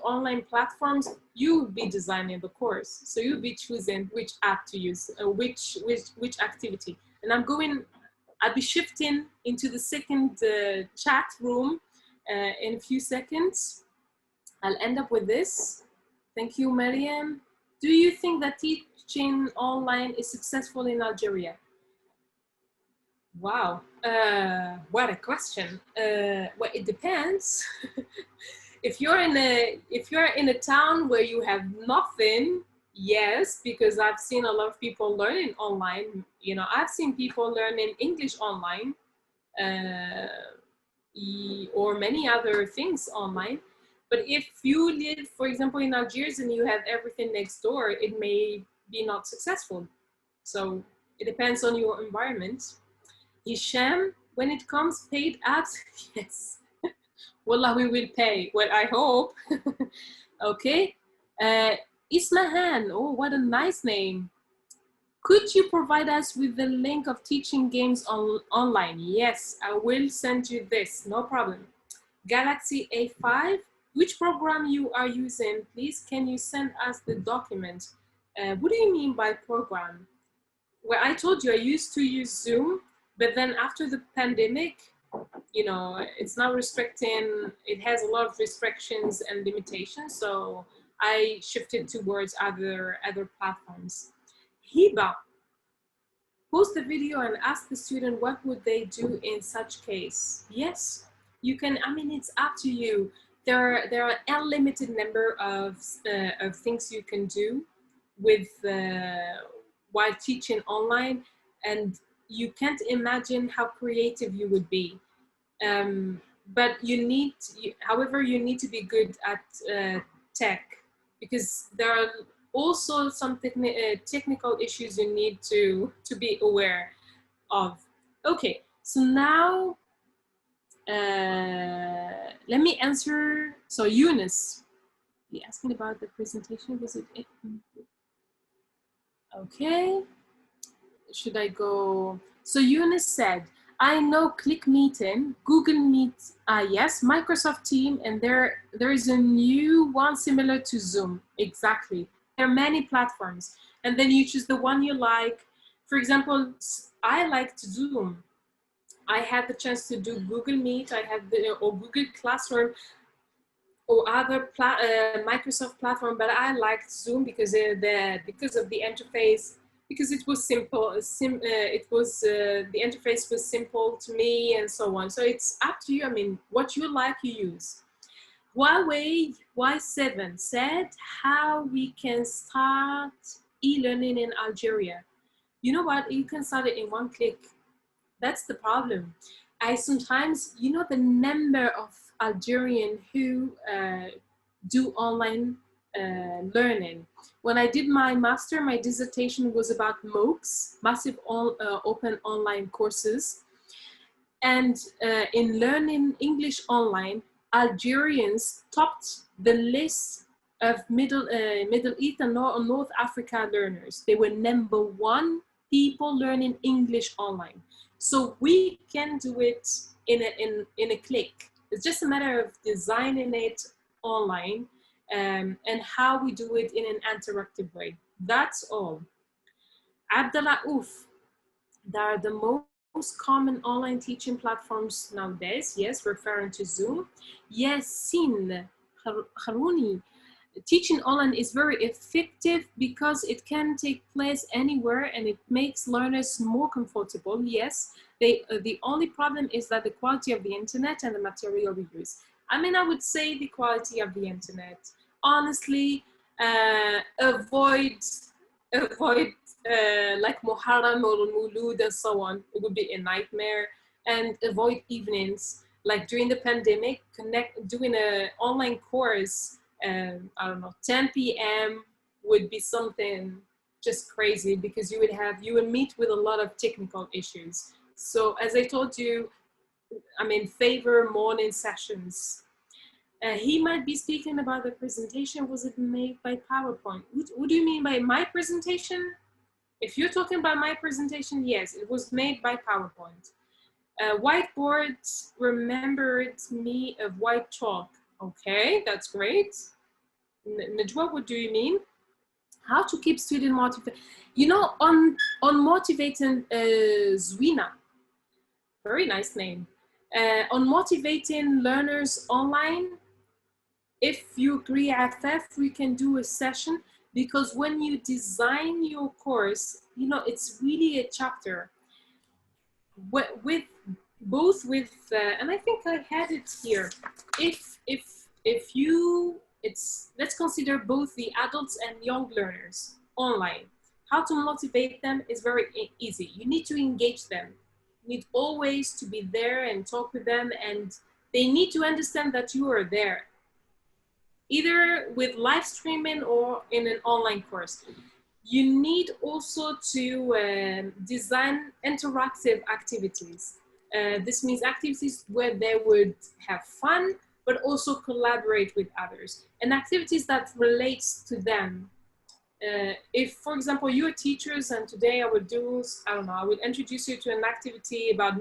online platforms, you'll be designing the course. So you'll be choosing which app to use, which activity. And I'll be shifting into the second chat room in a few seconds. I'll end up with this. Thank you, Mariam. Do you think that teaching online is successful in Algeria? Wow, what a question. Well, it depends. If you're in a town where you have nothing, yes, because I've seen a lot of people learning online. You know, I've seen people learning English online or many other things online. But if you live, for example, in Algiers and you have everything next door, it may be not successful. So it depends on your environment. Hisham, when it comes paid apps, yes. Wallah, we will pay. Well, I hope. Okay. Ismahan, oh, what a nice name. Could you provide us with the link of teaching games online? Yes, I will send you this, no problem. Galaxy A5, which program you are using, please? Can you send us the document? What do you mean by program? Well, I told you I used to use Zoom, but then after the pandemic, you know, it's now restricting, it has a lot of restrictions and limitations. So I shifted towards other platforms. Hiba, post the video and ask the student what would they do in such case. Yes, you can, I mean, it's up to you. There are unlimited number of things you can do with while teaching online, and you can't imagine how creative you would be. But however, you need to be good at tech, because there are also some technical issues you need to be aware of. Okay, so now let me answer. So Eunice, you asking about the presentation, was it? Okay, should I go? So Eunice said, I know Click Meeting, Google Meet, yes, Microsoft Teams, and there is a new one similar to Zoom. Exactly. There are many platforms, and then you choose the one you like. For example, I liked Zoom. I had the chance to do Google Meet, or Google Classroom, or other Microsoft platform, but I liked Zoom because of the interface. Because it was simple, the interface was simple to me and so on. So it's up to you. I mean, what you like, you use. Huawei Y7 said how we can start e-learning in Algeria. You know what? You can start it in one click. That's the problem. I sometimes, you know, the number of Algerians who do online learning. When I did my master, my dissertation was about MOOCs, massive open online courses. And in learning English online, Algerians topped the list of Middle East and North Africa learners. They were #1 people learning English online. So we can do it in a click. It's just a matter of designing it online and how we do it in an interactive way. That's all. Abdallah-Ouf, they are the most common online teaching platforms nowadays. Yes, referring to Zoom. Yasin Harouni, teaching online is very effective because it can take place anywhere and it makes learners more comfortable. Yes, the only problem is that the quality of the internet and the material we use. I mean, I would say the quality of the internet. Honestly, avoid like Muharram or Mulud and so on. It would be a nightmare. And avoid evenings. Like during the pandemic, doing an online course, I don't know, 10 p.m. would be something just crazy because you would meet with a lot of technical issues. So as I told you, I mean, favor morning sessions. He might be speaking about the presentation. Was it made by PowerPoint? What do you mean by my presentation? If you're talking about my presentation, yes, it was made by PowerPoint. Whiteboard remembered me of white chalk. Okay, that's great. Najwa, what do you mean? How to keep student motivated? You know, on motivating Zwina, very nice name. On motivating learners online, if you agree, Afaf, we can do a session because when you design your course, you know, it's really a chapter. With and I think I had it here. If you, let's consider both the adults and young learners online. How to motivate them is very easy. You need to engage them. You need always to be there and talk with them, and they need to understand that you are there, either with live streaming or in an online course. You need also to design interactive activities. This means activities where they would have fun, but also collaborate with others, and activities that relates to them. If, for example, you're teachers and today I would do, I don't know, I would introduce you to an activity about a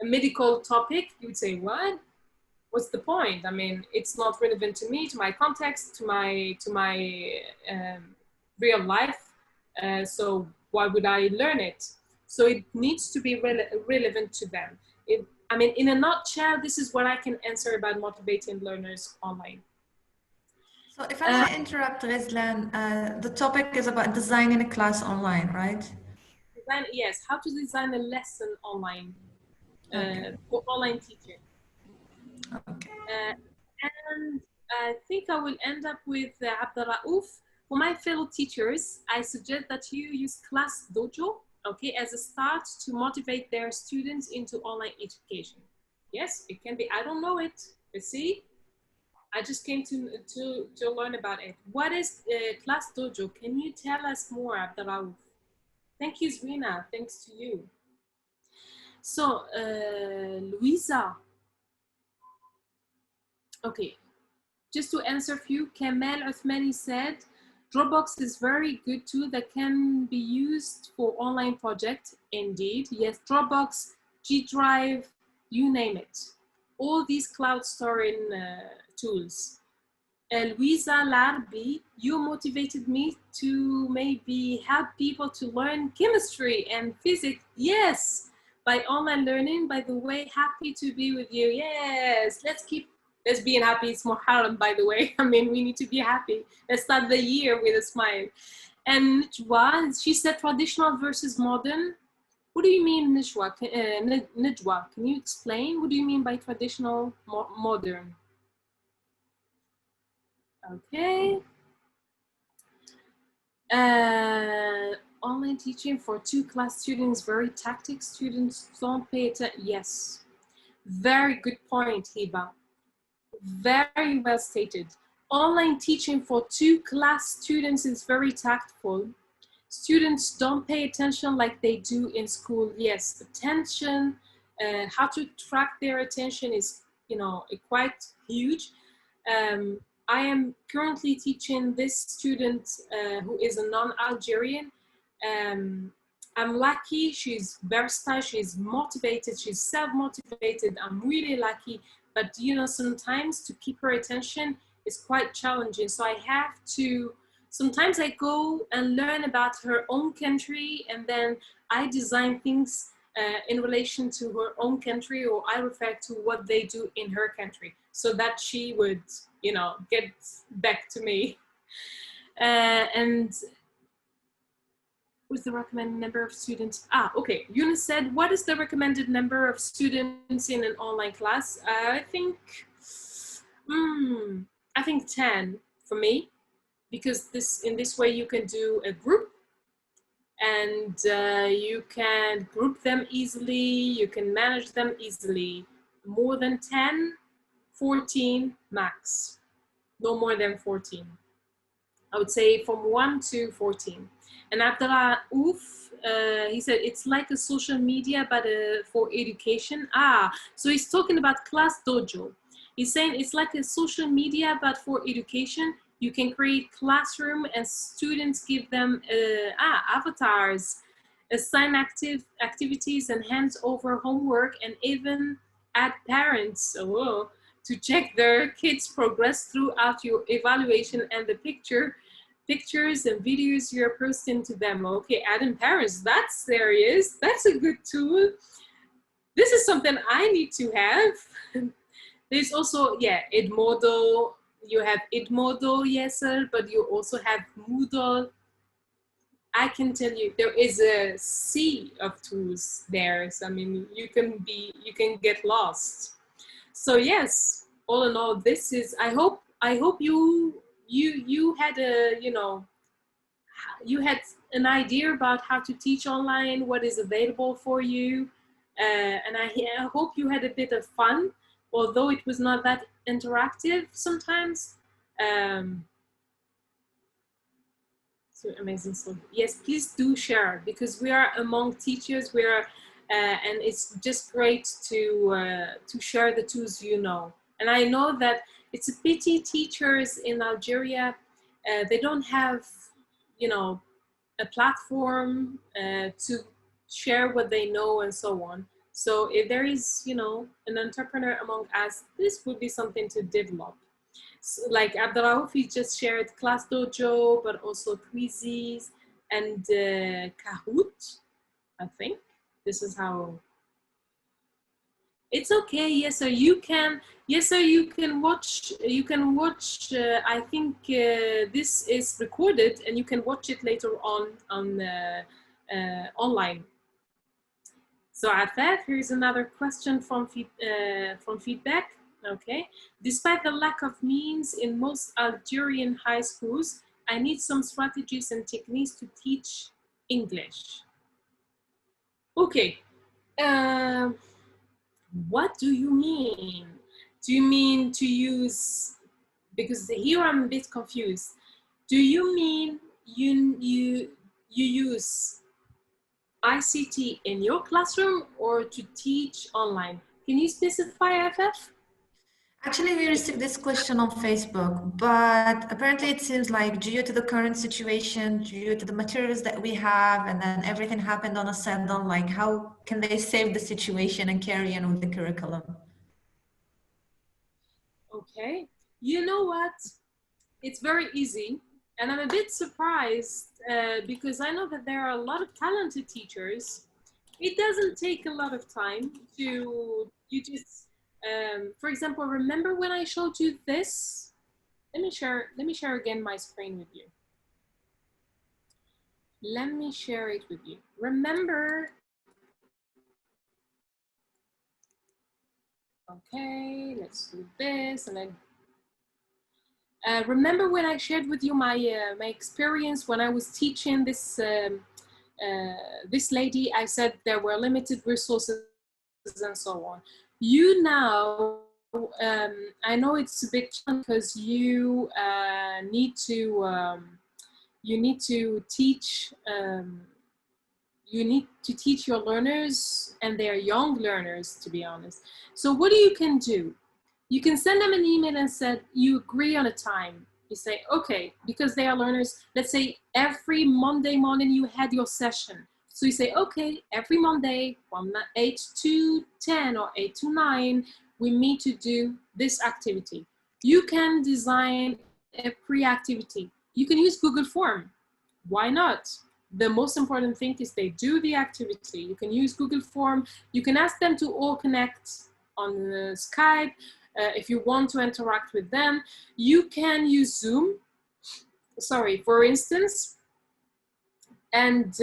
medical topic, you would say, what? What's the point? I mean, it's not relevant to me, to my context, to my real life. So why would I learn it? So it needs to be relevant to them. I mean, in a nutshell, this is what I can answer about motivating learners online.
So if I may interrupt, Ghizlane, the topic is about designing a class online, right?
Yes, how to design a lesson online for online teaching.
Okay.
And I think I will end up with Abdallah-Ouf. For my fellow teachers, I suggest that you use Class Dojo, okay, as a start to motivate their students into online education. Yes, it can be, I don't know it, but see, I just came to learn about it. What is Class Dojo? Can you tell us more, Abdallah-Ouf? Thank you, Zwina, thanks to you. So, Louisa. Okay, just to answer a few, Kamal Uthmani said, Dropbox is very good tool that can be used for online projects. Indeed, yes, Dropbox, G Drive, you name it. All these cloud storing tools. Louisa Larbi, you motivated me to maybe help people to learn chemistry and physics. Yes, by online learning. By the way, happy to be with you. Yes, let's be happy. It's Muharram, by the way. I mean, we need to be happy. Let's start the year with a smile. And Najwa, she said traditional versus modern. What do you mean, Najwa? Najwa, can you explain? What do you mean by traditional, modern? Okay. Online teaching for 2-class students, very tactic. Students don't pay attention. Yes. Very good point, Hiba. Very well stated. Online teaching for 2-class students is very tactful. Students don't pay attention like they do in school. Yes, attention, how to track their attention is, you know, quite huge. I am currently teaching this student who is a non-Algerian. I'm lucky, she's versatile, she's motivated, she's self-motivated. I'm really lucky, but you know, sometimes to keep her attention is quite challenging. So I have to, sometimes I go and learn about her own country, and then I design things in relation to her own country, or I refer to what they do in her country, so that she would, you know, get back to me. And what's the recommended number of students? Ah, okay. Yunus said, what is the recommended number of students in an online class? I think 10 for me, because in this way you can do a group, and you can group them easily, you can manage them easily. More than 10, 14 max, no more than 14. I would say from 1 to 14. And Abdullah Ouf, he said it's like a social media, but for education. Ah, so he's talking about Class Dojo. He's saying it's like a social media, but for education. You can create classroom and students give them avatars, assign activities and hands over homework, and even add parents to check their kids' progress throughout your evaluation and the pictures and videos you're posting to them. Okay, adding parents, that's serious. That's a good tool. This is something I need to have. There's also, yeah, Edmodo. You have Edmodo, yes, sir, but you also have Moodle. I can tell you there is a sea of tools there. So, I mean, you can get lost. So yes, all in all, this is, I hope you had a, you know, you had an idea about how to teach online, what is available for you. And I hope you had a bit of fun, although it was not that interactive sometimes. So amazing. So yes, please do share, because we are among teachers. We are, and it's just great to share the tools you know. And I know that it's a pity teachers in Algeria, they don't have, you know, a platform to share what they know and so on. So if there is, you know, an entrepreneur among us, this would be something to develop. So like Abdulraouf, he just shared Class Dojo, but also quizzes and Kahoot, I think. This is how. It's okay. Yes, sir. You can. Yes, sir. You can watch. You can watch. I think this is recorded, and you can watch it later on online. So Afaf, here's another question from feedback. Okay. Despite the lack of means in most Algerian high schools, I need some strategies and techniques to teach English. Okay. What do you mean? Do you mean to use, because here I'm a bit confused. Do you mean you use ICT in your classroom or to teach online? Can you specify, FF?
Actually, we received this question on Facebook, but apparently it seems like due to the current situation, due to the materials that we have, and then everything happened on a sudden, like how can they save the situation and carry on with the curriculum?
Okay, you know what? It's very easy. And I'm a bit surprised because I know that there are a lot of talented teachers. It doesn't take a lot of time to, you just, for example, remember when I showed you this? Let me share again my screen with you. Let me share it with you. Remember, okay, let's do this and then remember when I shared with you my my experience when I was teaching this this lady? I said there were limited resources and so on. You now, I know it's a bit because you need to teach. You need to teach your learners, and they're young learners, to be honest. So what you can do? You can send them an email and said, you agree on a time. You say, okay, because they are learners, let's say every Monday morning you had your session. So you say, okay, every Monday from 8 to 10 or 8 to 9, we meet to do this activity. You can design a pre-activity. You can use Google Form. Why not? The most important thing is they do the activity. You can use Google Form. You can ask them to all connect on Skype. If you want to interact with them, you can use Zoom, sorry, for instance. And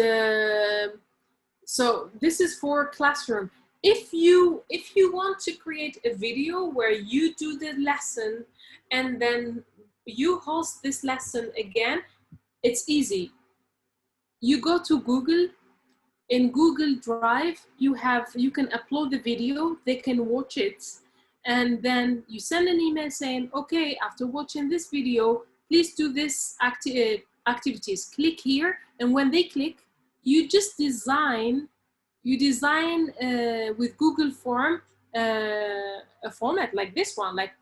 so this is for classroom. If you want to create a video where you do the lesson and then you host this lesson again, it's easy. You go to Google. In Google Drive, you can upload the video, they can watch it, and then you send an email saying, okay, after watching this video, please do this activities. Click here, and when they click, you just design with Google Form a format like this one, like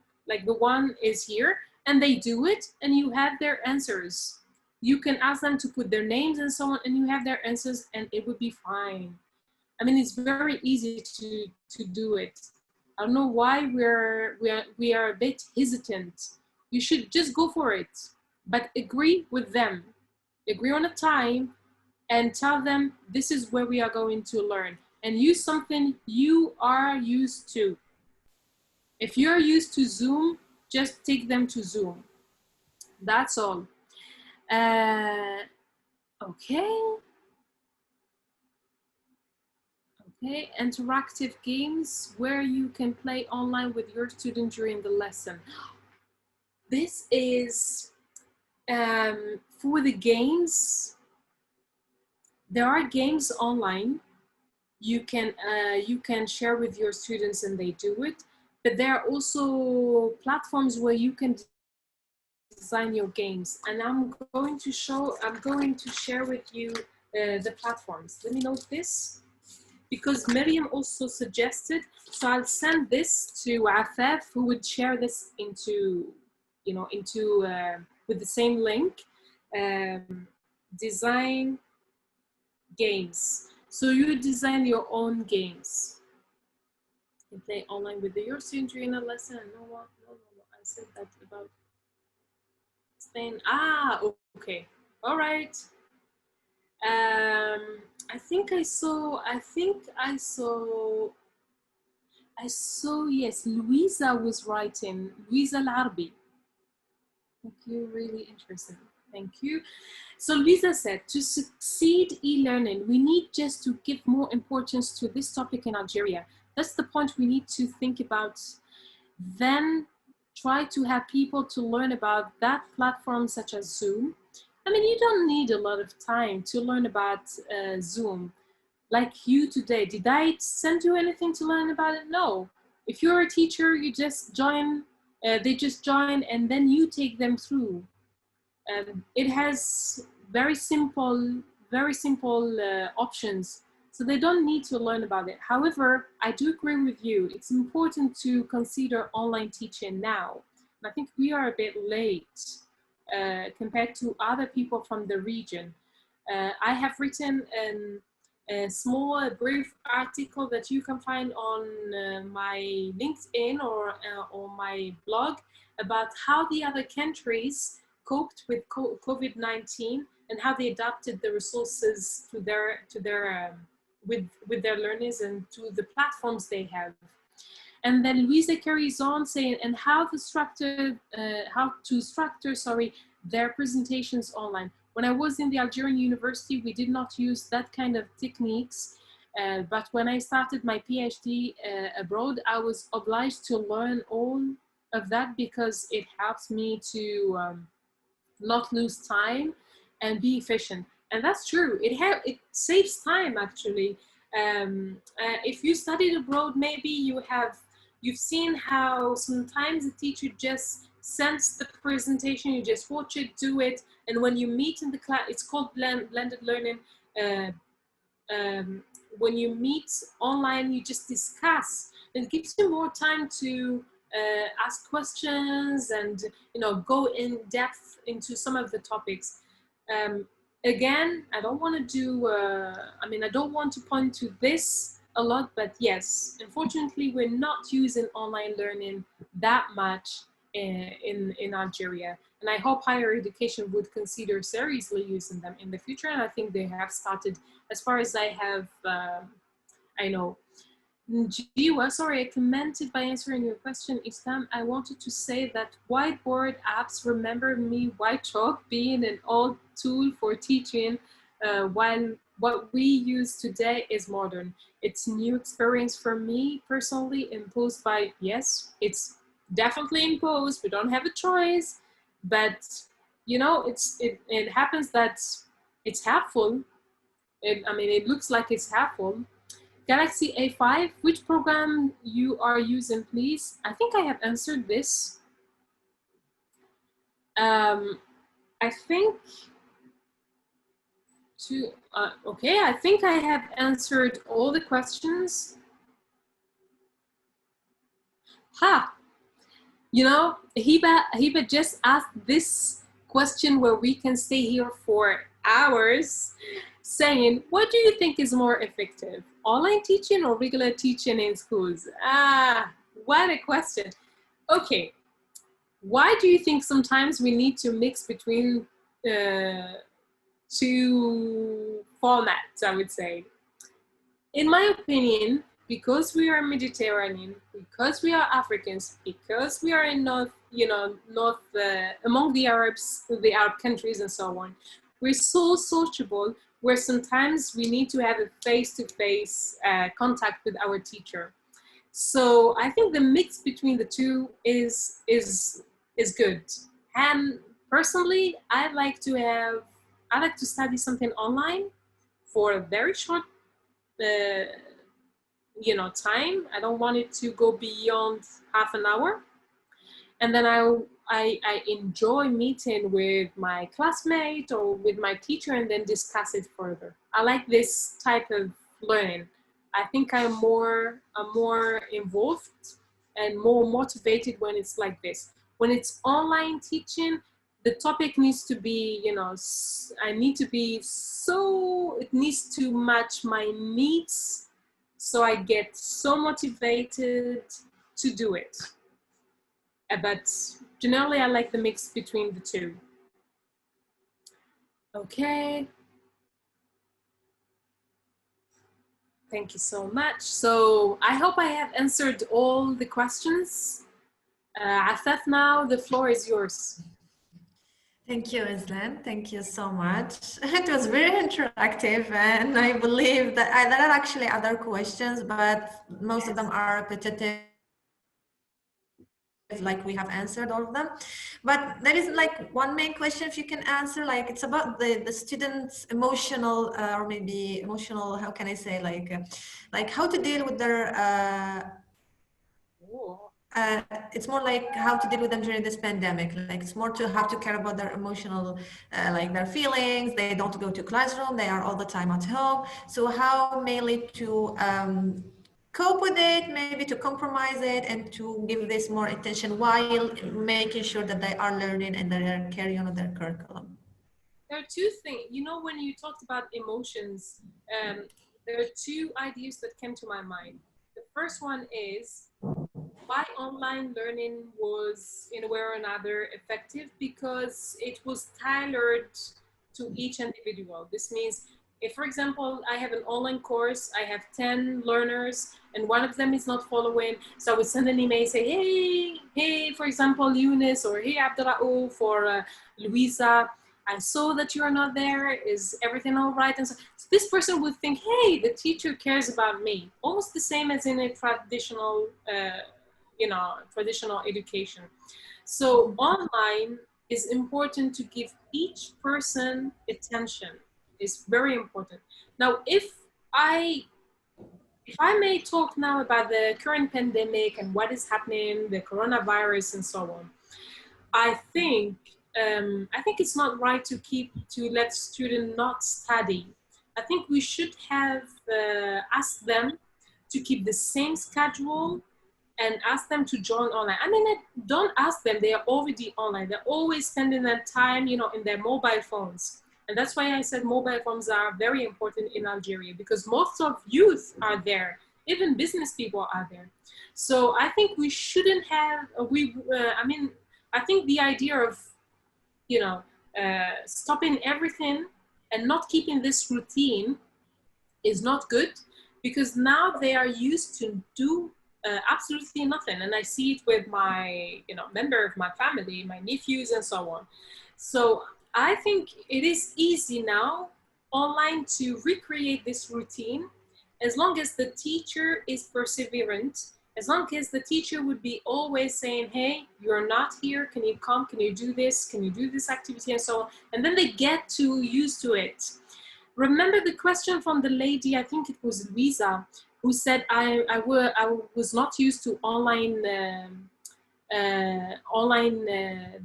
the one is here, and they do it, and you have their answers. You can ask them to put their names and so on, and you have their answers, and it would be fine. I mean, it's very easy to do it. I don't know why we are a bit hesitant. You should just go for it, but agree with them. Agree on a time and tell them this is where we are going to learn, and use something you are used to. If you're used to Zoom, just take them to Zoom. That's all. Okay, interactive games where you can play online with your student during the lesson. This is for the games. There are games online you can share with your students and they do it, but there are also platforms where you can design your games, and I'm going to share with you the platforms. Let me note this because Miriam also suggested, so I'll send this to Afaf, who would share this into with the same link. Design games. So you design your own games. You can play online with your student during a lesson. No, I said that about Spain. Okay, all right. I think I saw, yes, Louisa was writing, Louisa Al-Arbi. Thank you, really interesting. Thank you. So Louisa said, to succeed e-learning, we need just to give more importance to this topic in Algeria. That's the point we need to think about. Then try to have people to learn about that platform such as Zoom. I mean, you don't need a lot of time to learn about Zoom. Like you today, did I send you anything to learn about it? No. If you're a teacher, you just join, they just join and then you take them through. It has very simple options. So they don't need to learn about it. However, I do agree with you. It's important to consider online teaching now. And I think we are a bit late compared to other people from the region. I have written a small, brief article that you can find on my LinkedIn or on my blog about how the other countries coped with COVID-19 and how they adapted the resources to with their learners and to the platforms they have. And then Louisa carries on saying, and how to structure their presentations online. When I was in the Algerian university, we did not use that kind of techniques. But when I started my PhD abroad, I was obliged to learn all of that because it helps me to not lose time and be efficient. And that's true. It saves time actually. If you studied abroad, maybe you've seen how sometimes the teacher just sends the presentation, you just watch it, do it, and when you meet in the class, it's called blended learning. When you meet online, you just discuss. It gives you more time to ask questions and, you know, go in depth into some of the topics. Again, I don't want to do, I don't want to point to this a lot, but yes, unfortunately, we're not using online learning that much in Algeria. And I hope higher education would consider seriously using them in the future. And I think they have started, as far as I have, I know. Jiwa, sorry, I commented by answering your question, Islam. I wanted to say that whiteboard apps remember me white chalk being an old tool for teaching, while what we use today is modern. It's new experience for me personally, imposed by, yes, it's definitely imposed. We don't have a choice, but you know, it happens that it's helpful. It looks like it's helpful. Galaxy A5, which program you are using, please? I think I have answered this. I think okay, I think I have answered all the questions. You know, Hiba just asked this question where we can stay here for hours, saying, what do you think is more effective? Online teaching or regular teaching in schools? What a question. Okay, why do you think sometimes we need to mix between two formats, I would say? In my opinion, because we are Mediterranean, because we are Africans, because we are in North, among the Arabs, the Arab countries and so on, we're so sociable where sometimes we need to have a face-to-face contact with our teacher. So I think the mix between the two is good. And personally, I like to study something online for a very short time. I don't want it to go beyond half an hour. And then I enjoy meeting with my classmate or with my teacher and then discuss it further. I like this type of learning. I think I'm more involved and more motivated when it's like this. When it's online teaching, the topic needs to be, it needs to match my needs. So I get so motivated to do it. But generally, I like the mix between the two. Okay. Thank you so much. So I hope I have answered all the questions. Afaf, now the floor is yours.
Thank you, Ghizlane. Thank you so much. It was very interactive, and I believe that there are actually other questions, but most of them are repetitive, like we have answered all of them. But there is like one main question, if you can answer, like it's about the students' emotional, or maybe emotional, how can I say, like how to deal with their it's more like how to deal with them during this pandemic. Like it's more to have to care about their emotional, like their feelings. They don't go to classroom. They are all the time at home. So how mainly to cope with it, maybe to compromise it and to give this more attention while making sure that they are learning and they are carrying on their curriculum.
There are two things, when you talked about emotions, there are two ideas that came to my mind. The first one is why online learning was in a way or another effective, because it was tailored to each individual. This means if, for example, I have an online course, I have 10 learners and one of them is not following, so I would send an email, say, hey, for example, Eunice, or hey, Abdurraouf, or Louisa, I saw that you are not there. Is everything all right? And so this person would think, hey, the teacher cares about me. Almost the same as in a traditional, traditional education. So online is important to give each person attention. It's very important. Now, if I may talk now about the current pandemic and what is happening, the coronavirus and so on, I think it's not right to let students not study. I think we should have asked them to keep the same schedule and ask them to join online. I mean, don't ask them, they are already online. They're always spending their time, you know, in their mobile phones. And that's why I said mobile phones are very important in Algeria, because most of youth are there, even business people are there. So I think we shouldn't have, I mean, I think the idea of, you know, stopping everything and not keeping this routine is not good, because now they are used to do absolutely nothing. And I see it with my, you know, member of my family, my nephews and so on. So I think it is easy now online to recreate this routine, as long as the teacher is perseverant, as long as the teacher would be always saying, hey, you're not here, can you come, can you do this, can you do this activity, and so on. And then they get too used to it. Remember the question from the lady, I think it was Louisa, who said, I was not used to online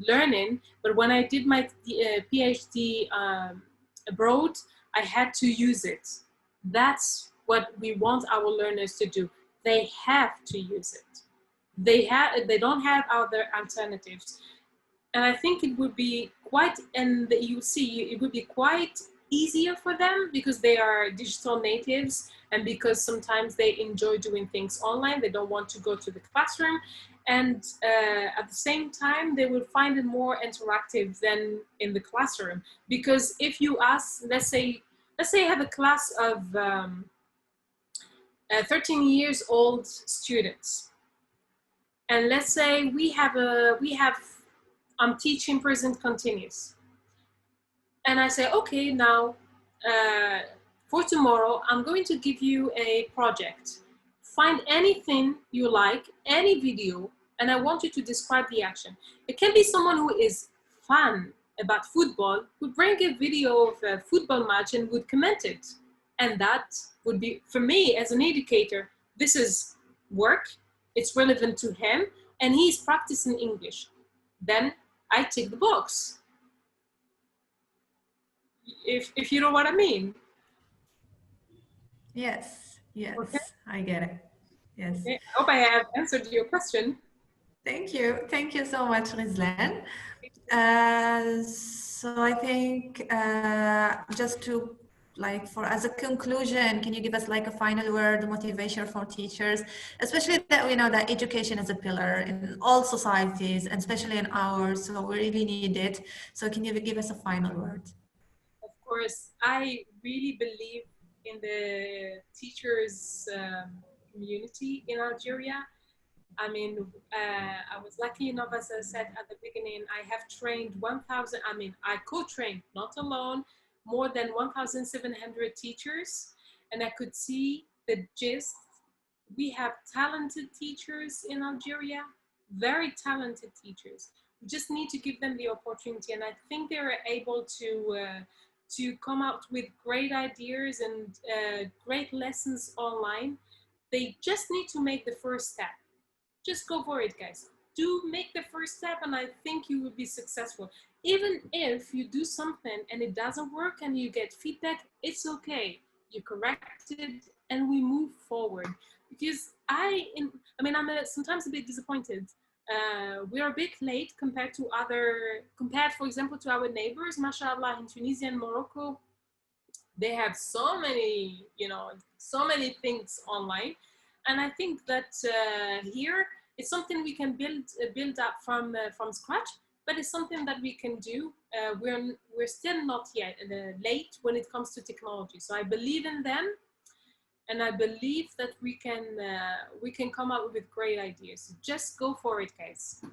learning, but when I did my PhD abroad, I had to use it. That's what we want our learners to do. They have to use it. They don't have other alternatives. And I think it would be quite, and you see, it would be quite easier for them because they are digital natives, and because sometimes they enjoy doing things online. They don't want to go to the classroom. And at the same time, they will find it more interactive than in the classroom. Because if you ask, let's say I have a class of 13 years old students. And let's say I'm teaching present continuous. And I say, okay, now for tomorrow, I'm going to give you a project. Find anything you like, any video, and I want you to describe the action. It can be someone who is fun about football, would bring a video of a football match and would comment it. And that would be, for me as an educator, this is work, it's relevant to him, and he's practicing English. Then I tick the box. If you know what I mean.
Yes, yes,
Okay.
I get it. Yes.
Okay. I hope I have answered your question.
Thank you so much, Ghizlane. So I think just to as a conclusion, can you give us like a final word, motivation for teachers, especially that we know that education is a pillar in all societies, and especially in ours, so we really need it. So can you give us a final word?
Of course, I really believe in the teachers community in Algeria. I mean, I was lucky enough, as I said at the beginning, I have trained 1,000, I co-trained, not alone, more than 1,700 teachers. And I could see the gist. We have talented teachers in Algeria, very talented teachers. We just need to give them the opportunity. And I think they're able to come out with great ideas and great lessons online. They just need to make the first step. Just go for it, guys. Do make the first step, and I think you will be successful. Even if you do something and it doesn't work and you get feedback, it's okay. You correct it and we move forward. Because I'm sometimes a bit disappointed. We're a bit late compared, for example, to our neighbors. MashaAllah, in Tunisia and Morocco, they have so many things online. And I think that here it's something we can build up from scratch, but it's something that we can do. We're still not yet late when it comes to technology. So I believe in them, and I believe that we can come up with great ideas. Just go for it, guys.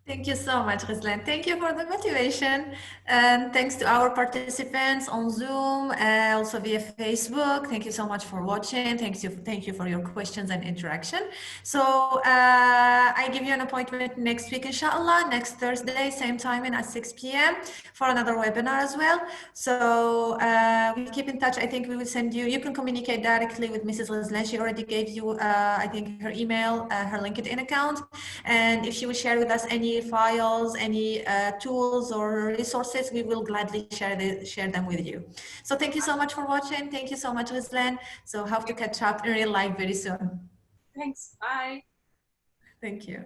Thank you so much, Ghizlane. Thank you for the motivation. And thanks to our participants on Zoom, also via Facebook. Thank you so much for watching. Thank you for your questions and interaction. So I give you an appointment next week, inshallah, next Thursday, same timing at 6 p.m. for another webinar as well. So we keep in touch. I think we will send you can communicate directly with Mrs. Ghizlane. She already gave you, I think, her email, her LinkedIn account. And if she will share with us any any files, any tools or resources, we will gladly share them with you. So thank you so much for watching. Thank you so much, Ghizlane. So hope to catch up in real life very soon.
Thanks. Bye.
Thank you.